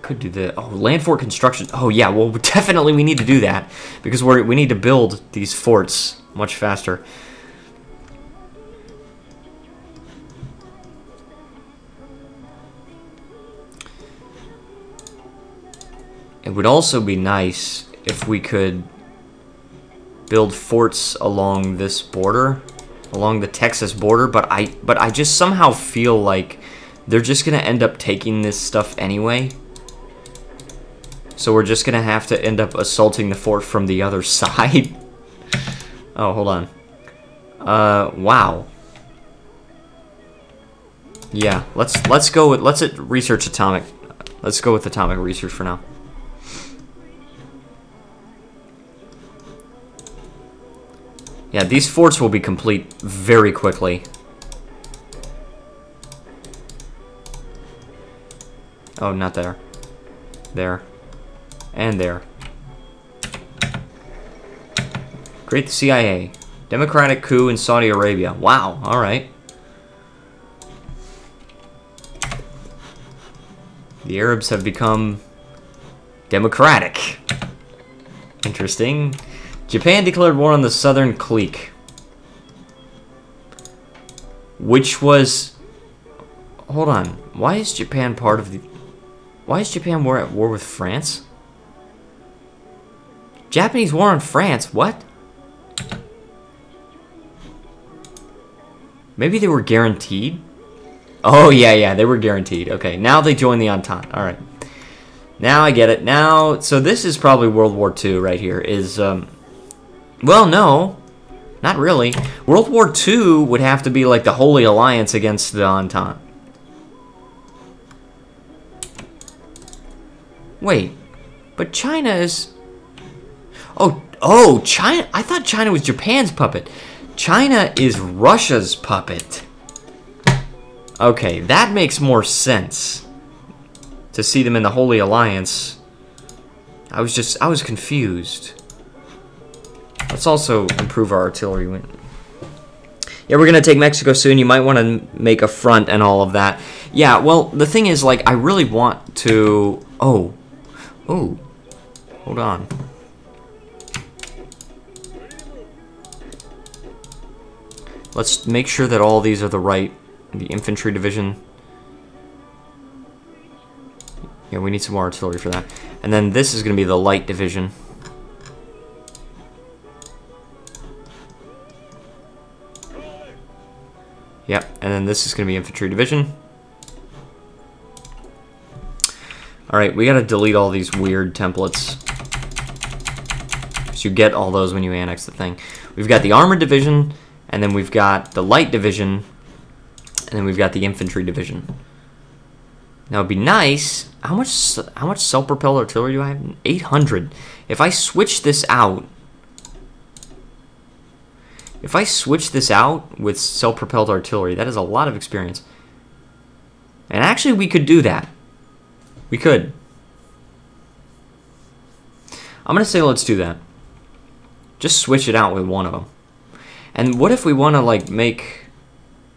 Could do the land fort construction. Oh yeah, well definitely we need to do that because we need to build these forts much faster. It would also be nice if we could build forts along this border, along the Texas border, but I just somehow feel like they're just gonna end up taking this stuff anyway. So we're just gonna have to end up assaulting the fort from the other side. Oh, hold on. Wow. Yeah, let's research atomic. Let's go with atomic research for now. Yeah, these forts will be complete very quickly. Oh, not there. There. And there. Create the CIA. Democratic coup in Saudi Arabia. Wow, alright. The Arabs have become democratic. Interesting. Japan declared war on the southern clique. Which was... Hold on. Why is Japan part of the... Why is Japan at war with France? Japanese war on France, what? Maybe they were guaranteed? Oh, yeah, they were guaranteed. Okay, now they join the Entente. Alright. Now I get it. Now, so this is probably World War II right here. Well, no. Not really. World War II would have to be like the Holy Alliance against the Entente. Wait. But China is... Oh, China. I thought China was Japan's puppet. China is Russia's puppet. Okay, that makes more sense. To see them in the Holy Alliance. I was confused. Let's also improve our artillery. Yeah, we're gonna take Mexico soon. You might want to make a front and all of that. Yeah, well, the thing is, like, I really want to... Oh. Hold on. Let's make sure that all these are the infantry division. Yeah, we need some more artillery for that. And then this is going to be the light division. Yep, and then this is going to be infantry division. Alright, we got to delete all these weird templates. So you get all those when you annex the thing. We've got the armored division, and then we've got the light division, and then we've got the infantry division. Now it'd be nice. How much self-propelled artillery do I have? 800. If I switch this out, with self-propelled artillery, that is a lot of experience. And actually, we could do that. We could. I'm gonna say let's do that. Just switch it out with one of them. And what if we want to like make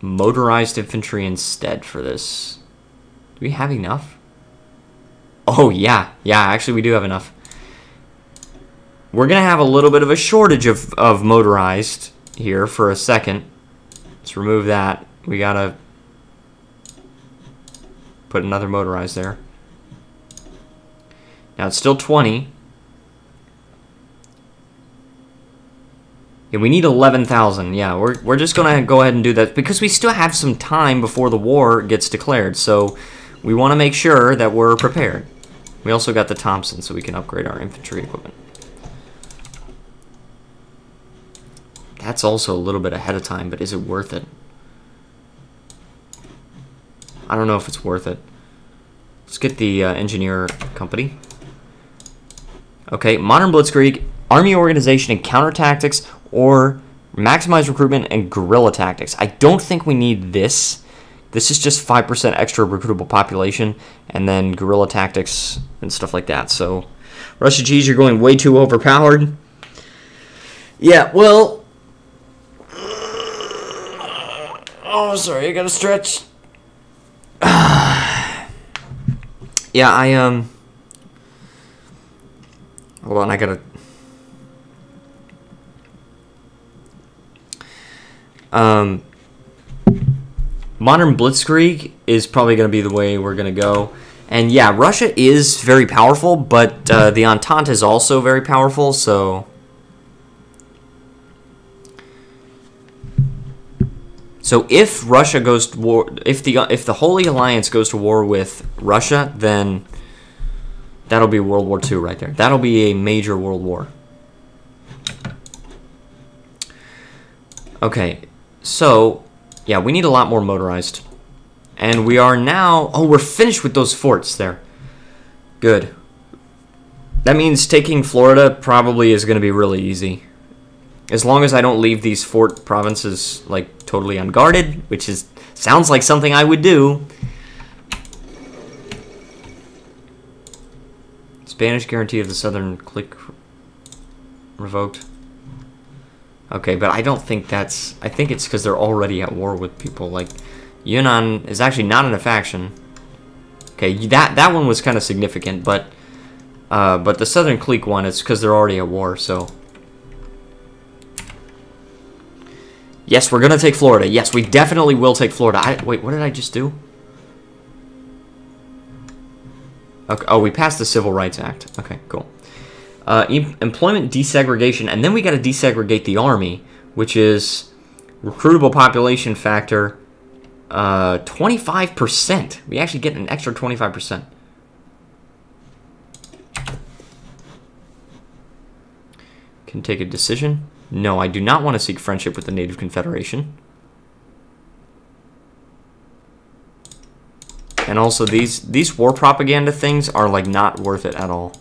motorized infantry instead for this? Do we have enough? Oh yeah, actually we do have enough. We're gonna have a little bit of a shortage of motorized here for a second. Let's remove that. We gotta put another motorized there. Now it's still 20. Yeah, we need 11,000. Yeah, we're just gonna go ahead and do that because we still have some time before the war gets declared. So we want to make sure that we're prepared. We also got the Thompson, so we can upgrade our infantry equipment. That's also a little bit ahead of time, but is it worth it? I don't know if it's worth it. Let's get the engineer company. Okay, modern blitzkrieg, army organization and counter-tactics, or maximize recruitment and guerrilla tactics. I don't think we need this. This is just 5% extra recruitable population, and then guerrilla tactics and stuff like that. So, refugees, you're going way too overpowered. Yeah, well... Oh, sorry, I gotta stretch. Yeah, hold on, I gotta... Modern blitzkrieg is probably going to be the way we're going to go. And yeah, Russia is very powerful, but the Entente is also very powerful, so... So if Russia goes to war, if the Holy Alliance goes to war with Russia, then that'll be World War II right there. That'll be a major world war. Okay, so yeah, we need a lot more motorized, and we are now. Oh, we're finished with those forts there. Good. That means taking Florida probably is going to be really easy. As long as I don't leave these fort provinces, like, totally unguarded, which sounds like something I would do. Spanish guarantee of the southern click revoked. Okay, but I don't think that's... I think it's because they're already at war with people. Like, Yunnan is actually not in a faction. Okay, that one was kind of significant, but the southern clique one, it's because they're already at war, so... Yes, we're going to take Florida. Yes, we definitely will take Florida. Wait, what did I just do? Okay, oh, we passed the Civil Rights Act. Okay, cool. Employment desegregation, and then we got to desegregate the army, which is recruitable population factor 25%. We actually get an extra 25%. Can take a decision. No, I do not want to seek friendship with the Native Confederation. And also, these war propaganda things are, like, not worth it at all.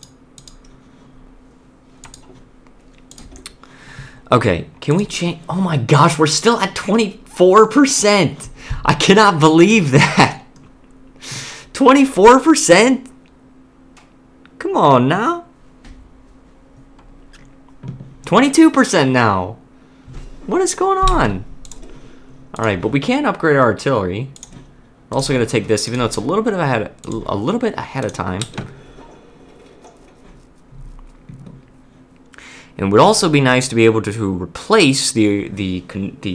Okay, can we change... Oh my gosh, we're still at 24%! I cannot believe that! 24%? Come on, now. 22% now. What is going on? Alright, but we can upgrade our artillery. We're also going to take this, even though it's a little bit ahead of time. And it would also be nice to be able to replace the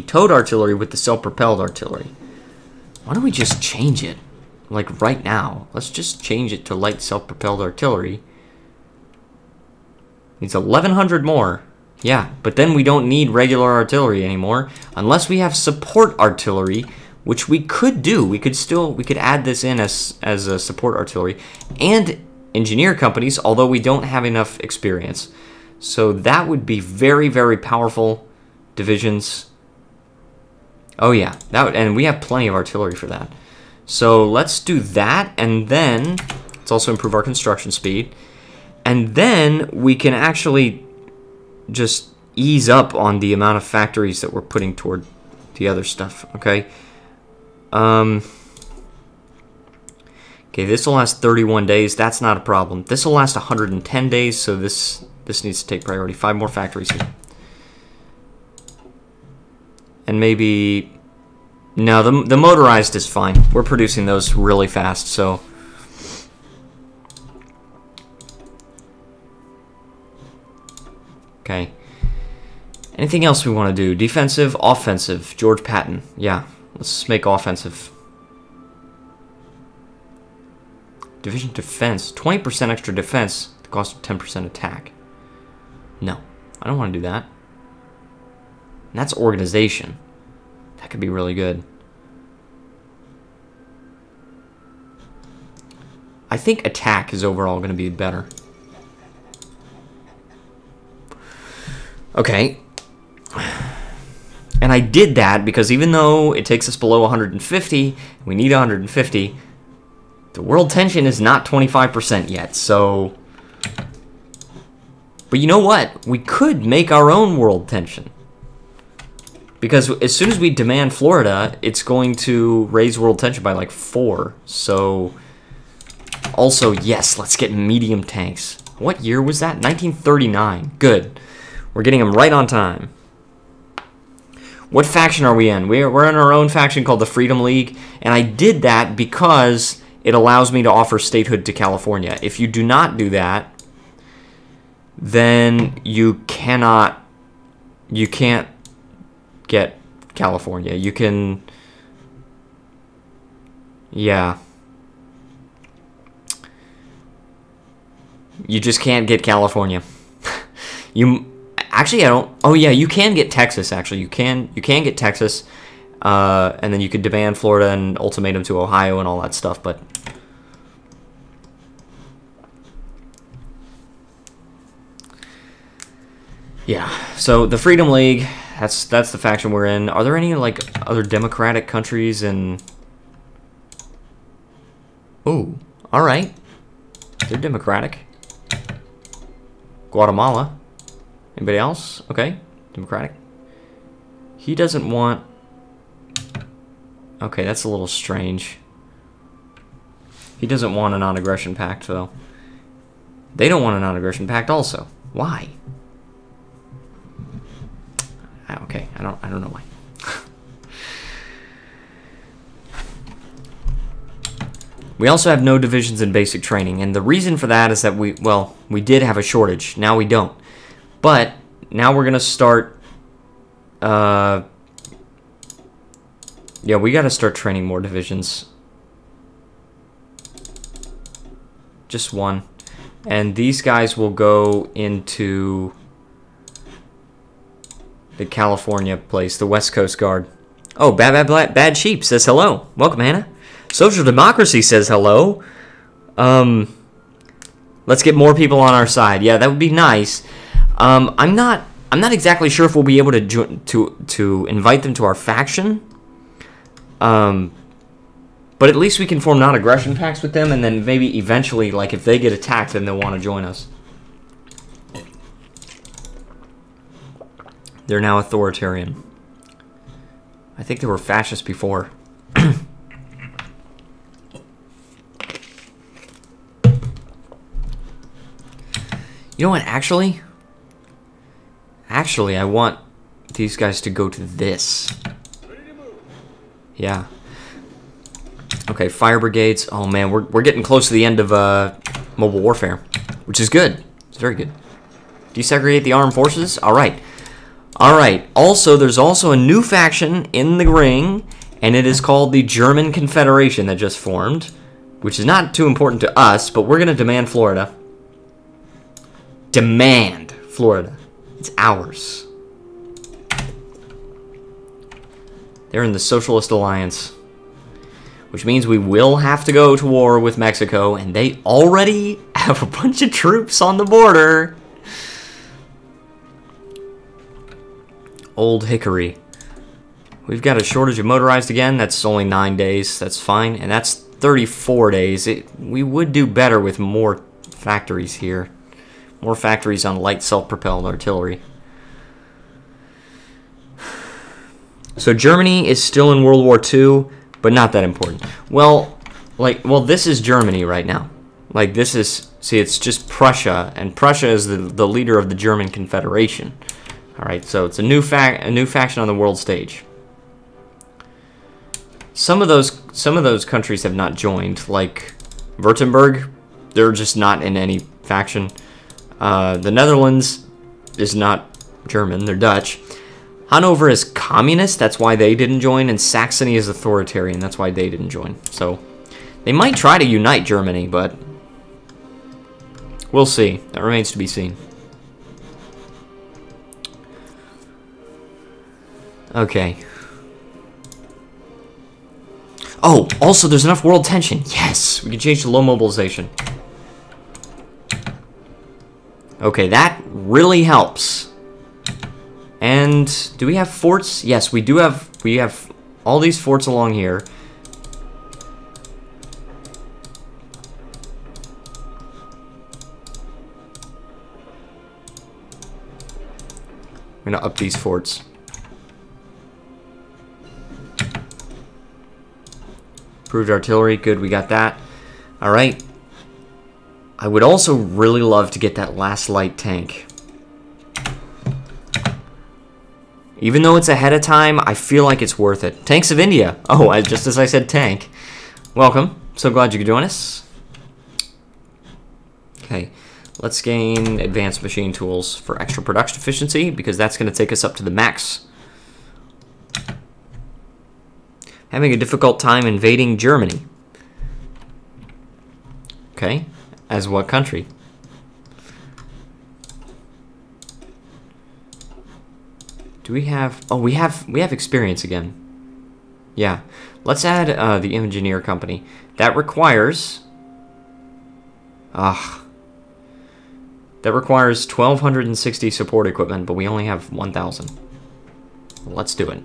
towed artillery with the self-propelled artillery. Why don't we just change it? Like right now. Let's just change it to light self-propelled artillery. Needs 1,100 more. Yeah, but then we don't need regular artillery anymore unless we have support artillery, which we could do. We could add this in as a support artillery and engineer companies, although we don't have enough experience. So that would be very, very powerful divisions. Oh yeah, and we have plenty of artillery for that. So let's do that, and then let's also improve our construction speed. And then we can actually just ease up on the amount of factories that we're putting toward the other stuff, okay? Okay, this will last 31 days. That's not a problem. This will last 110 days, so this needs to take priority. 5 more factories here. And maybe... No, the motorized is fine. We're producing those really fast, so... Okay. Anything else we want to do? Defensive, offensive. George Patton. Yeah, let's make offensive. Division defense. 20% extra defense at the cost of 10% attack. No, I don't want to do that. And that's organization. That could be really good. I think attack is overall going to be better. Okay. And I did that because even though it takes us below 150, we need 150, the world tension is not 25% yet, so... But you know what? We could make our own world tension. Because as soon as we demand Florida, it's going to raise world tension by like 4, so... Also, yes, let's get medium tanks. What year was that? 1939. Good. We're getting them right on time. What faction are we in? We're in our own faction called the Freedom League, and I did that because it allows me to offer statehood to California. If you do not do that, then you can't get California. You can... Yeah. You just can't get California. Actually, I don't... Oh, yeah, you can get Texas, actually. You can get Texas, and then you could demand Florida and ultimatum to Ohio and all that stuff, but... Yeah, so the Freedom League, that's the faction we're in. Are there any, like, other democratic countries in... Ooh, alright. They're democratic. Guatemala. Anybody else? Okay, democratic. He doesn't want... Okay, that's a little strange. He doesn't want a non-aggression pact, though. They don't want a non-aggression pact also. Why? Okay, I don't know why. We also have no divisions in basic training, and the reason for that is that we did have a shortage. Now we don't. But now we're going to start... yeah, we got to start training more divisions. Just one. And these guys will go into the California place, the West Coast Guard. Oh, Bad Sheep says hello. Welcome, Hannah. Social Democracy says hello. Let's get more people on our side. Yeah, that would be nice. I'm not exactly sure if we'll be able to invite them to our faction. But at least we can form non-aggression pacts with them, and then maybe eventually, like, if they get attacked, then they'll want to join us. They're now authoritarian. I think they were fascist before. You know what, actually, I want these guys to go to this. Yeah. Okay, fire brigades. Oh man, we're getting close to the end of mobile warfare, which is good. It's very good. Desegregate the armed forces. All right. All right. Also, there's also a new faction in the ring, and it is called the German Confederation that just formed, which is not too important to us, but we're going to demand Florida. Demand Florida. It's ours. They're in the Socialist Alliance, which means we will have to go to war with Mexico, and they already have a bunch of troops on the border. Old Hickory. We've got a shortage of motorized again. That's only 9 days. That's fine. And that's 34 days. We would do better with more factories here. More factories on light self-propelled artillery. So Germany is still in World War II, but not that important. Well, this is Germany right now. Like, this is, see, it's just Prussia, and Prussia is the leader of the German Confederation. All right, so it's a new faction on the world stage. Some of those countries have not joined, like Württemberg. They're just not in any faction. The Netherlands is not German; they're Dutch. Hanover is communist. That's why they didn't join, and Saxony is authoritarian. That's why they didn't join. So they might try to unite Germany, but we'll see. That remains to be seen. Okay. Oh, also, there's enough world tension. Yes, we can change to low mobilization. Okay, that really helps. And do we have forts? Yes, we do have. We have all these forts along here. I'm gonna up these forts. Improved artillery, good, we got that. Alright. I would also really love to get that last light tank. Even though it's ahead of time, I feel like it's worth it. Tanks of India. Oh, just as I said tank. Welcome. So glad you could join us. Okay. Let's gain advanced machine tools for extra production efficiency, because that's going to take us up to the max. Having a difficult time invading Germany. Okay. As what country? Do we have... Oh, we have experience again. Yeah. Let's add the engineer company. That requires... That requires 1,260 support equipment, but we only have 1,000. Let's do it.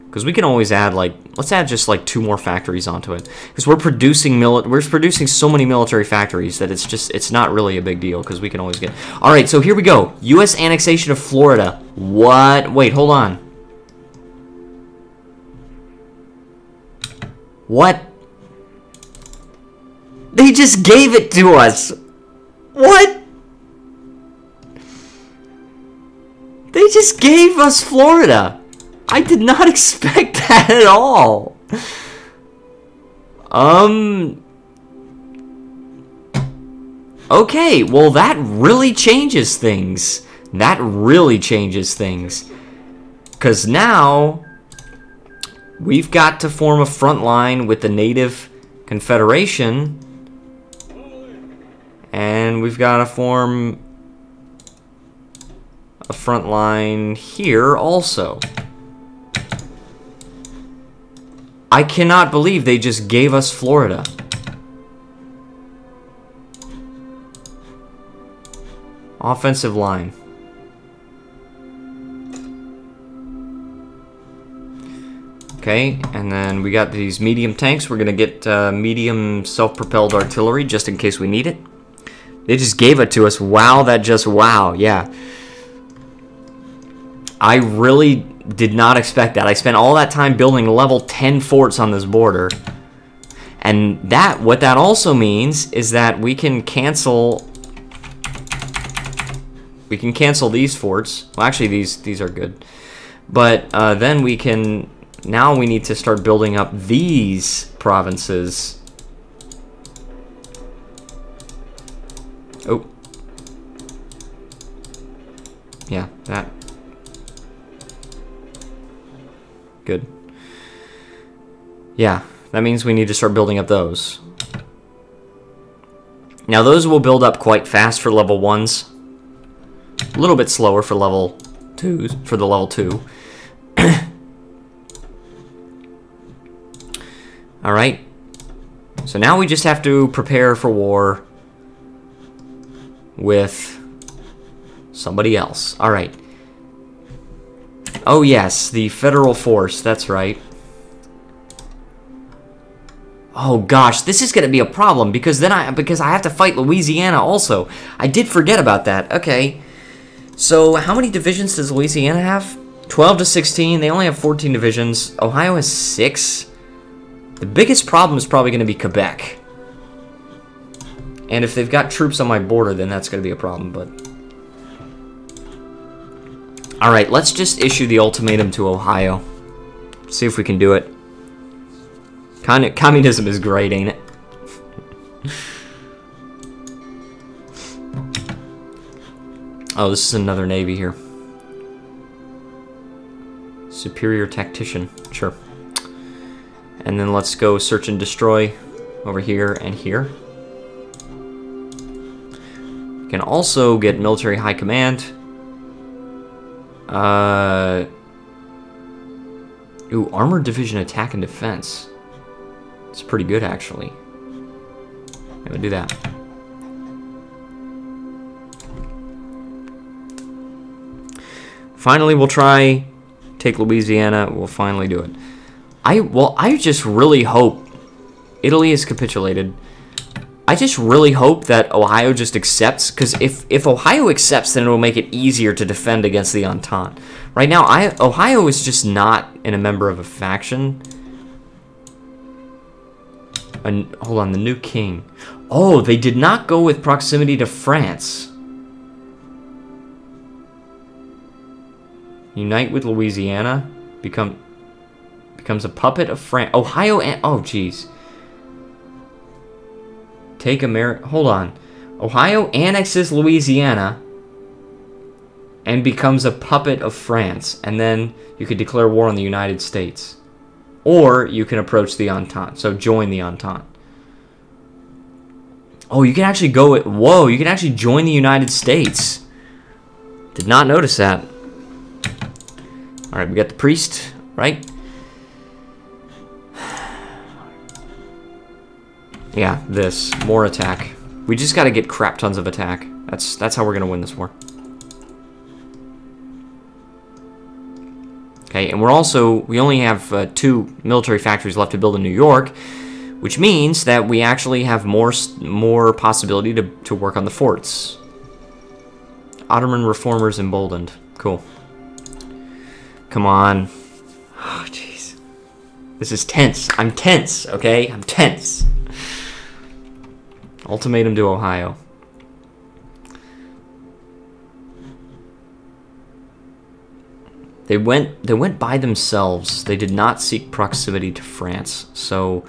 Because we can always add, like, let's add just like 2 more factories onto it. Because we're producing so many military factories that it's not really a big deal, because we can always get. All right, so here we go. U.S. annexation of Florida. What? Wait, hold on. What? They just gave it to us. What? They just gave us Florida. I did not expect that at all. Okay, well that really changes things. That really changes things. 'Cause now we've got to form a front line with the Native Confederation. And we've got to form a front line here also. I cannot believe they just gave us Florida. Offensive line. Okay, and then we got these medium tanks. We're going to get medium self-propelled artillery just in case we need it. They just gave it to us. Wow, wow, yeah. I really did not expect that. I spent all that time building level 10 forts on this border. And what that also means is that we can cancel these forts. Well, actually these are good. But then we can, now we need to start building up these provinces. Oh. Yeah, that. Good. Yeah, that means we need to start building up those. Now those will build up quite fast for level 1s. A little bit slower for level 2s, for the level 2. Alright. So now we just have to prepare for war with somebody else. Alright. Oh yes, the federal force, that's right. Oh gosh, this is gonna be a problem because then I have to fight Louisiana also. I did forget about that. Okay. So how many divisions does Louisiana have? 12 to 16. They only have 14 divisions. Ohio has 6. The biggest problem is probably gonna be Quebec. And if they've got troops on my border, then that's gonna be a problem, but alright, let's just issue the ultimatum to Ohio. See if we can do it. Communism is great, ain't it? Oh, this is another navy here. Superior tactician, sure. And then let's go search and destroy over here and here. You can also get military high command. Ooh, armored division attack and defense. It's pretty good, actually. I'm gonna do that. Finally, we'll try take Louisiana. We'll finally do it. I just really hope Italy has capitulated. I just really hope that Ohio just accepts, because if Ohio accepts, then it will make it easier to defend against the Entente. Right now, Ohio is just not a member of a faction. And hold on, the new king. Oh, they did not go with proximity to France. Unite with Louisiana, becomes a puppet of France. Ohio and oh, jeez. Take America. Hold on. Ohio annexes Louisiana and becomes a puppet of France, and then you could declare war on the United States, or you can approach the Entente. So join the Entente. Oh, you can actually go. Whoa, you can actually join the United States. Did not notice that. All right, we got the priest, right? Yeah, this. More attack. We just gotta get crap tons of attack. That's how we're gonna win this war. Okay, and we only have 2 military factories left to build in New York, which means that we actually have more possibility to work on the forts. Ottoman reformers emboldened. Cool. Come on. Oh, jeez. This is tense. I'm tense, okay? I'm tense. Ultimatum to Ohio. They went by themselves. They did not seek proximity to France. So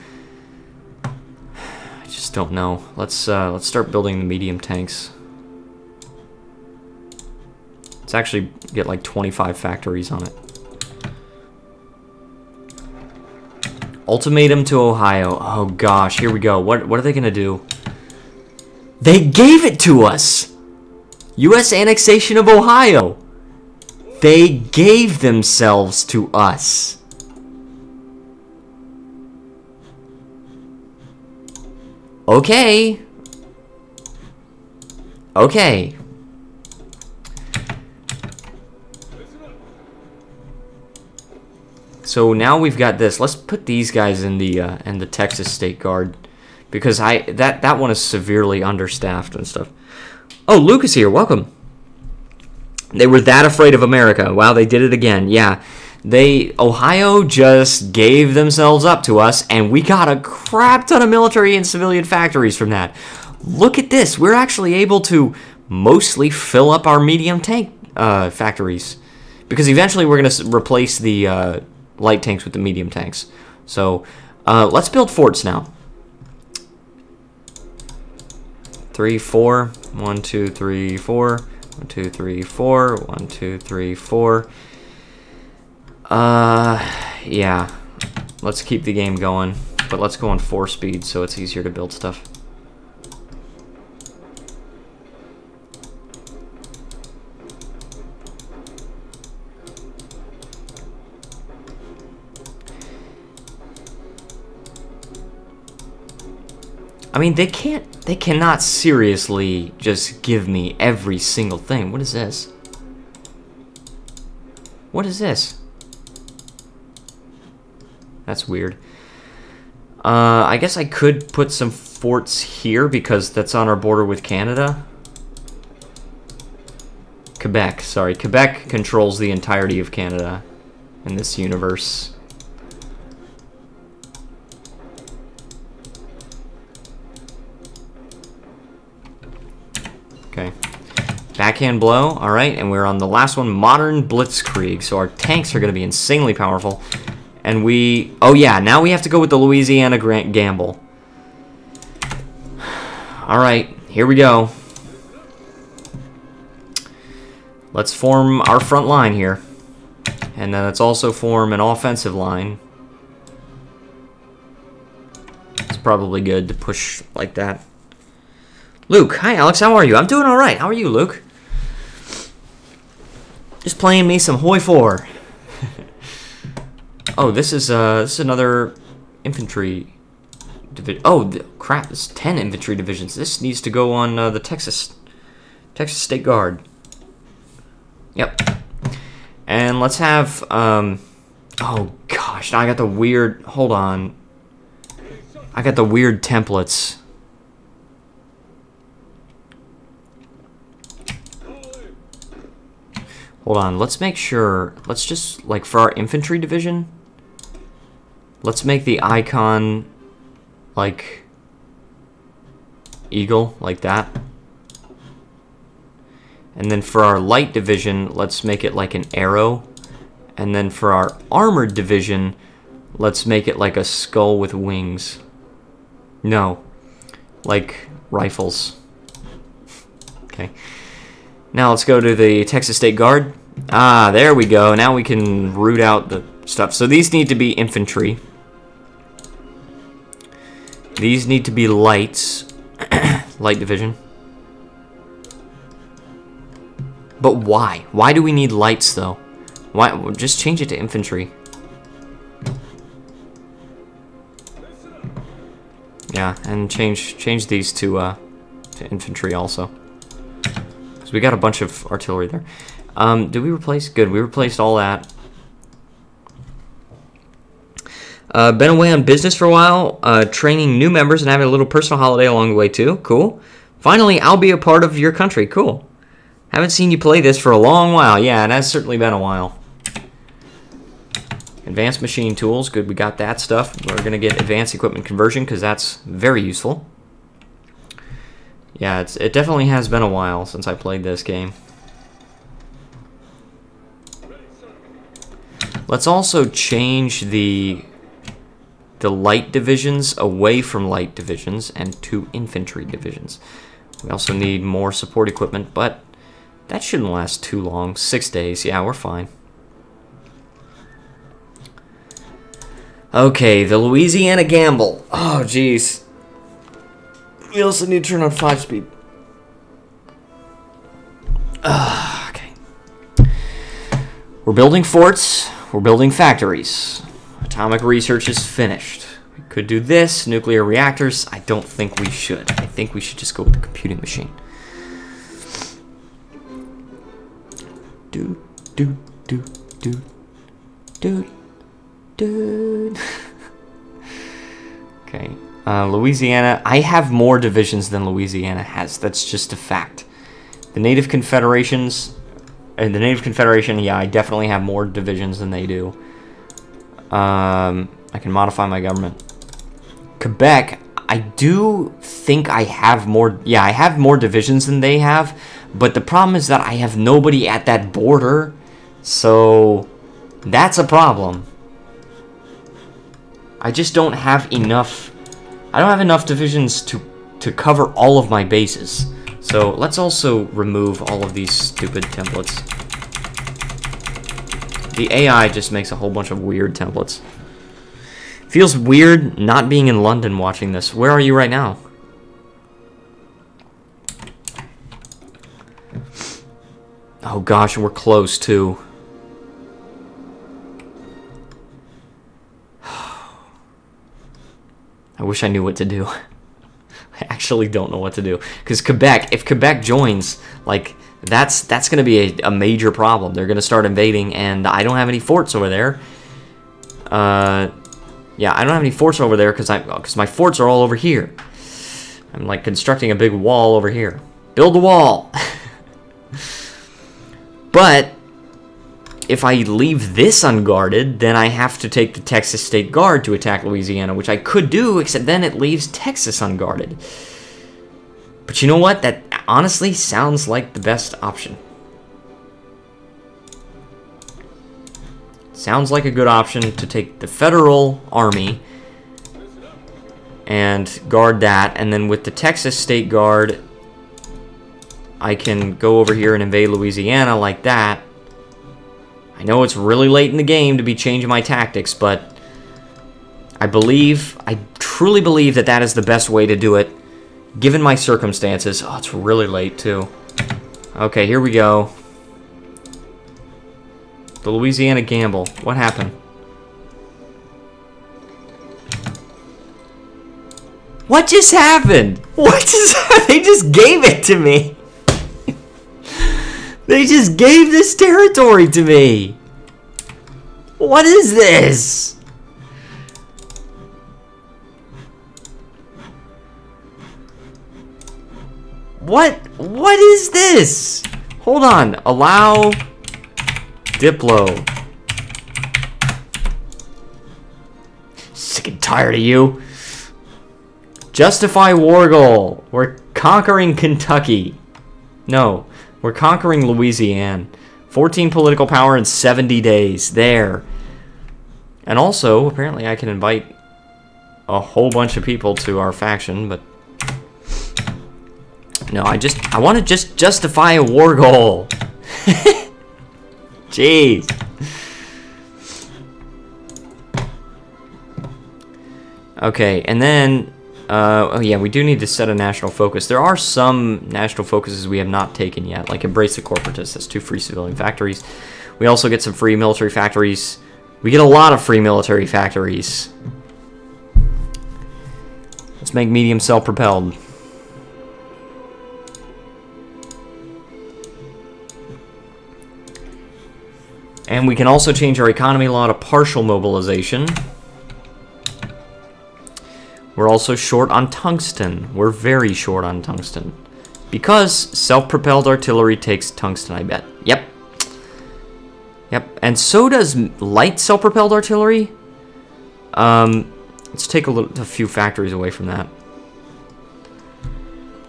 I just don't know. Let's start building the medium tanks. Let's actually get like 25 factories on it. Ultimatum to Ohio. Oh gosh, here we go. What are they gonna do? They gave it to us! U.S. annexation of Ohio! They gave themselves to us. Okay. Okay. So now we've got this. Let's put these guys in the Texas State Guard, because that one is severely understaffed and stuff. Oh, Luke is here. Welcome. They were that afraid of America. Wow, they did it again. Yeah. Ohio just gave themselves up to us, and we got a crap ton of military and civilian factories from that. Look at this. We're actually able to mostly fill up our medium tank factories, because eventually we're going to replace the light tanks with the medium tanks. So let's build forts now. 3, 4. 1, 2, 3, 4. 1, 2, 3, 4. 1, 2, 3, 4. Yeah. Let's keep the game going, but let's go on 4 speed so it's easier to build stuff. I mean, they cannot seriously just give me every single thing. What is this? What is this? That's weird. I guess I could put some forts here because that's on our border with Canada. Quebec, sorry. Quebec controls the entirety of Canada in this universe. Okay. Backhand blow, alright, and we're on the last one, Modern Blitzkrieg. So our tanks are going to be insanely powerful. And we... Oh yeah, now we have to go with the Louisiana Gamble. Alright, here we go. Let's form our front line here. And then let's also form an offensive line. It's probably good to push like that. Luke, hi Alex, how are you? I'm doing alright. How are you, Luke? Just playing me some HoI4. Oh, this is another infantry division. Oh, crap, this is 10 infantry divisions. This needs to go on the Texas State Guard. Yep. And let's have, oh gosh, now I got the weird, hold on. I got the weird templates. Hold on, let's make sure, let's just, like, for our infantry division, let's make the icon, like, eagle, like that. And then for our light division, let's make it like an arrow. And then for our armored division, let's make it like a skull with wings. No, like rifles. Okay. Now let's go to the Texas State Guard. Ah, there we go. Now we can root out the stuff. So these need to be infantry. These need to be lights. Light division. But why? Why do we need lights, though? Why? Just change it to infantry. Yeah, and change these to infantry also. Because we got a bunch of artillery there. Did we replace? Good, we replaced all that. Been away on business for a while, training new members and having a little personal holiday along the way too. Cool. Finally, I'll be a part of your country. Cool. Haven't seen you play this for a long while. Yeah, it has certainly been a while. Advanced machine tools. Good, we got that stuff. We're going to get advanced equipment conversion because that's very useful. Yeah, it definitely has been a while since I played this game. Let's also change the light divisions away from light divisions and to infantry divisions. We also need more support equipment, but that shouldn't last too long. 6 days. Yeah, we're fine. Okay, the Louisiana Gamble. Oh, jeez. We also need to turn on 5-speed. Okay. We're building forts. We're building factories. Atomic research is finished. We could do this. Nuclear reactors. I don't think we should. I think we should just go with the computing machine. Dude. Okay. Louisiana. I have more divisions than Louisiana has. That's just a fact. The Native Confederations. The Native Confederation, yeah, I definitely have more divisions than they do. I can modify my government. Quebec, I do think I have more. Yeah, I have more divisions than they have. But the problem is that I have nobody at that border. So that's a problem. I just don't have enough. I don't have enough divisions to cover all of my bases. So let's also remove all of these stupid templates. The AI just makes a whole bunch of weird templates. Feels weird not being in London watching this. Where are you right now? Oh gosh, we're close too. I wish I knew what to do. I actually don't know what to do. Because Quebec, if Quebec joins, like, that's going to be a major problem. They're going to start invading, and I don't have any forts over there. Yeah, I don't have any forts over there because my forts are all over here. I'm like constructing a big wall over here. Build a wall. But if I leave this unguarded, then I have to take the Texas State Guard to attack Louisiana, which I could do, except then it leaves Texas unguarded. But you know what? That honestly sounds like the best option. Sounds like a good option to take the Federal Army and guard that, and then with the Texas State Guard, I can go over here and invade Louisiana like that. I know it's really late in the game to be changing my tactics, but I truly believe that that is the best way to do it, given my circumstances. Oh, it's really late, too. Okay, here we go. The Louisiana Gamble. What happened? What just happened? What just happened? They just gave it to me. They just gave this territory to me. What is this? What is this? Hold on. Allow Diplo. Sick and tired of you. Justify war goal. We're conquering Kentucky. No, we're conquering Louisiana. 14 political power in 70 days. There. And also, apparently I can invite a whole bunch of people to our faction, but no, I want to just justify a war goal. Jeez. Okay, and then, oh yeah, we do need to set a national focus. There are some national focuses we have not taken yet, like Embrace the Corporatists. That's 2 free civilian factories. We also get some free military factories. We get a lot of free military factories. Let's make medium self-propelled. And we can also change our economy law to partial mobilization. We're also short on tungsten. We're very short on tungsten. Because self-propelled artillery takes tungsten, I bet. Yep. Yep. And so does light self-propelled artillery. Let's take a few factories away from that.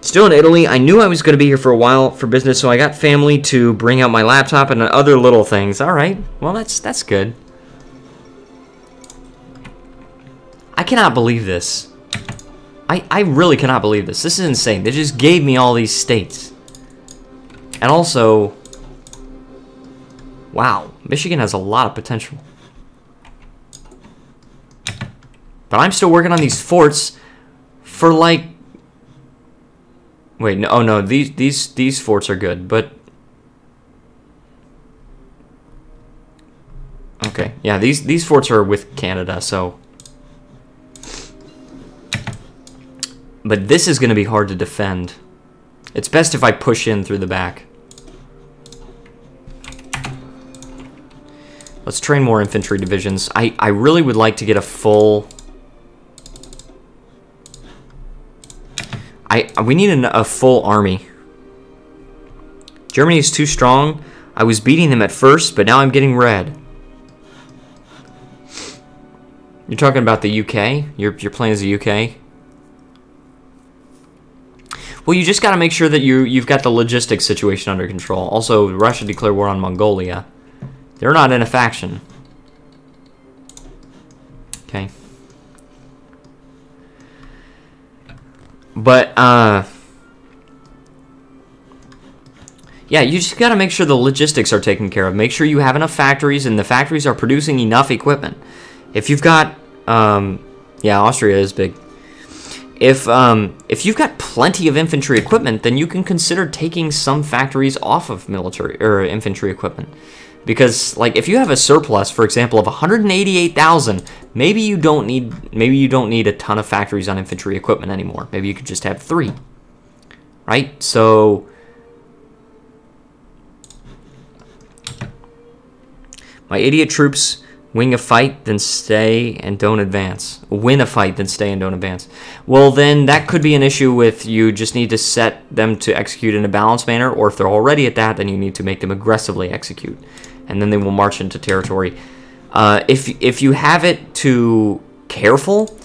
Still in Italy. I knew I was going to be here for a while for business, so I got family to bring out my laptop and other little things. All right. Well, that's good. I cannot believe this. I really cannot believe this. This is insane. They just gave me all these states. And also, wow, Michigan has a lot of potential. But I'm still working on these forts for like, wait, no, oh no, these forts are good, but okay, yeah, these forts are with Canada, so. But this is going to be hard to defend. It's best if I push in through the back. Let's train more infantry divisions. I really would like to get a full. We need a full army. Germany is too strong. I was beating them at first, but now I'm getting red. You're talking about the UK? You're playing as the UK? Well, you just got to make sure that you've got the logistics situation under control. Also, Russia declared war on Mongolia. They're not in a faction. Okay. But, yeah, you just got to make sure the logistics are taken care of. Make sure you have enough factories and the factories are producing enough equipment. If you've got, yeah, Austria is big. If you've got plenty of infantry equipment, then you can consider taking some factories off of military or infantry equipment. Because, like, if you have a surplus, for example, of 188,000, maybe you don't need a ton of factories on infantry equipment anymore. Maybe you could just have 3, right? So, My idiot troops win a fight, then stay and don't advance. Win a fight, then stay and don't advance. Well, then that could be an issue with you just need to set them to execute in a balanced manner, or if they're already at that, then you need to make them aggressively execute. And then they will march into territory. If you have it to careful,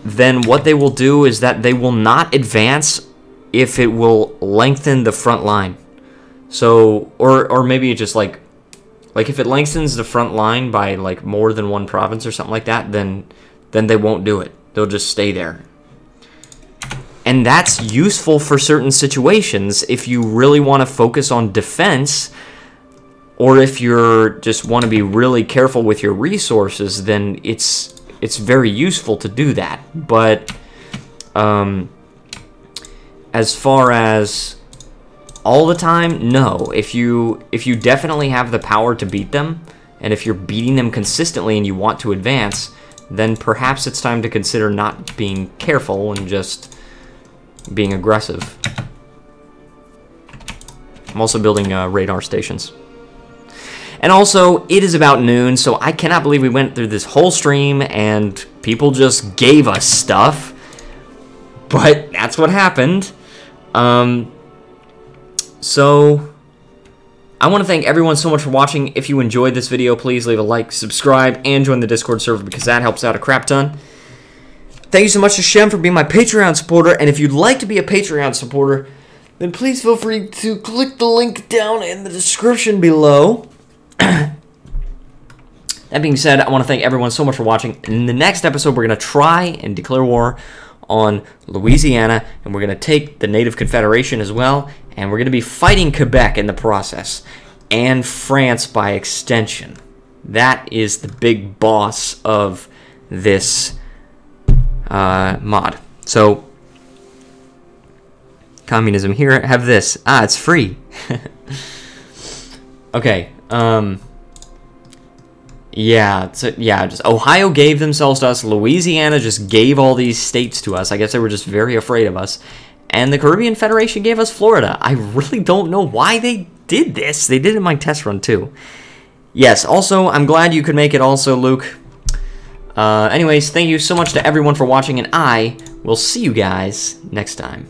then what they will do is that they will not advance if it will lengthen the front line. So, or maybe just like if it lengthens the front line by like more than one province or something like that, then they won't do it. They'll just stay there. And that's useful for certain situations if you really want to focus on defense, or if you're just want to be really careful with your resources, then it's very useful to do that. But as far as all the time, no. If you definitely have the power to beat them, and if you're beating them consistently and you want to advance, then perhaps it's time to consider not being careful and just being aggressive. I'm also building radar stations. And also, it is about noon, so I cannot believe we went through this whole stream and people just gave us stuff. But that's what happened. So, I want to thank everyone so much for watching. If you enjoyed this video, please leave a like, subscribe, and join the Discord server because that helps out a crap ton. Thank you so much to Shem for being my Patreon supporter, and if you'd like to be a Patreon supporter, then please feel free to click the link down in the description below. That being said, I want to thank everyone so much for watching. In the next episode, we're going to try and declare war on Louisiana, and we're going to take the Native Confederation as well, and we're going to be fighting Quebec in the process, and France by extension. That is the big boss of this mod. So, communism here, have this. Ah, it's free. Okay, yeah, just Ohio gave themselves to us, Louisiana just gave all these states to us. I guess they were just very afraid of us. And the Caribbean Federation gave us Florida. I really don't know why they did this. They did it in my test run too. Yes, also, I'm glad you could make it also, Luke. Anyways, thank you so much to everyone for watching, and I will see you guys next time.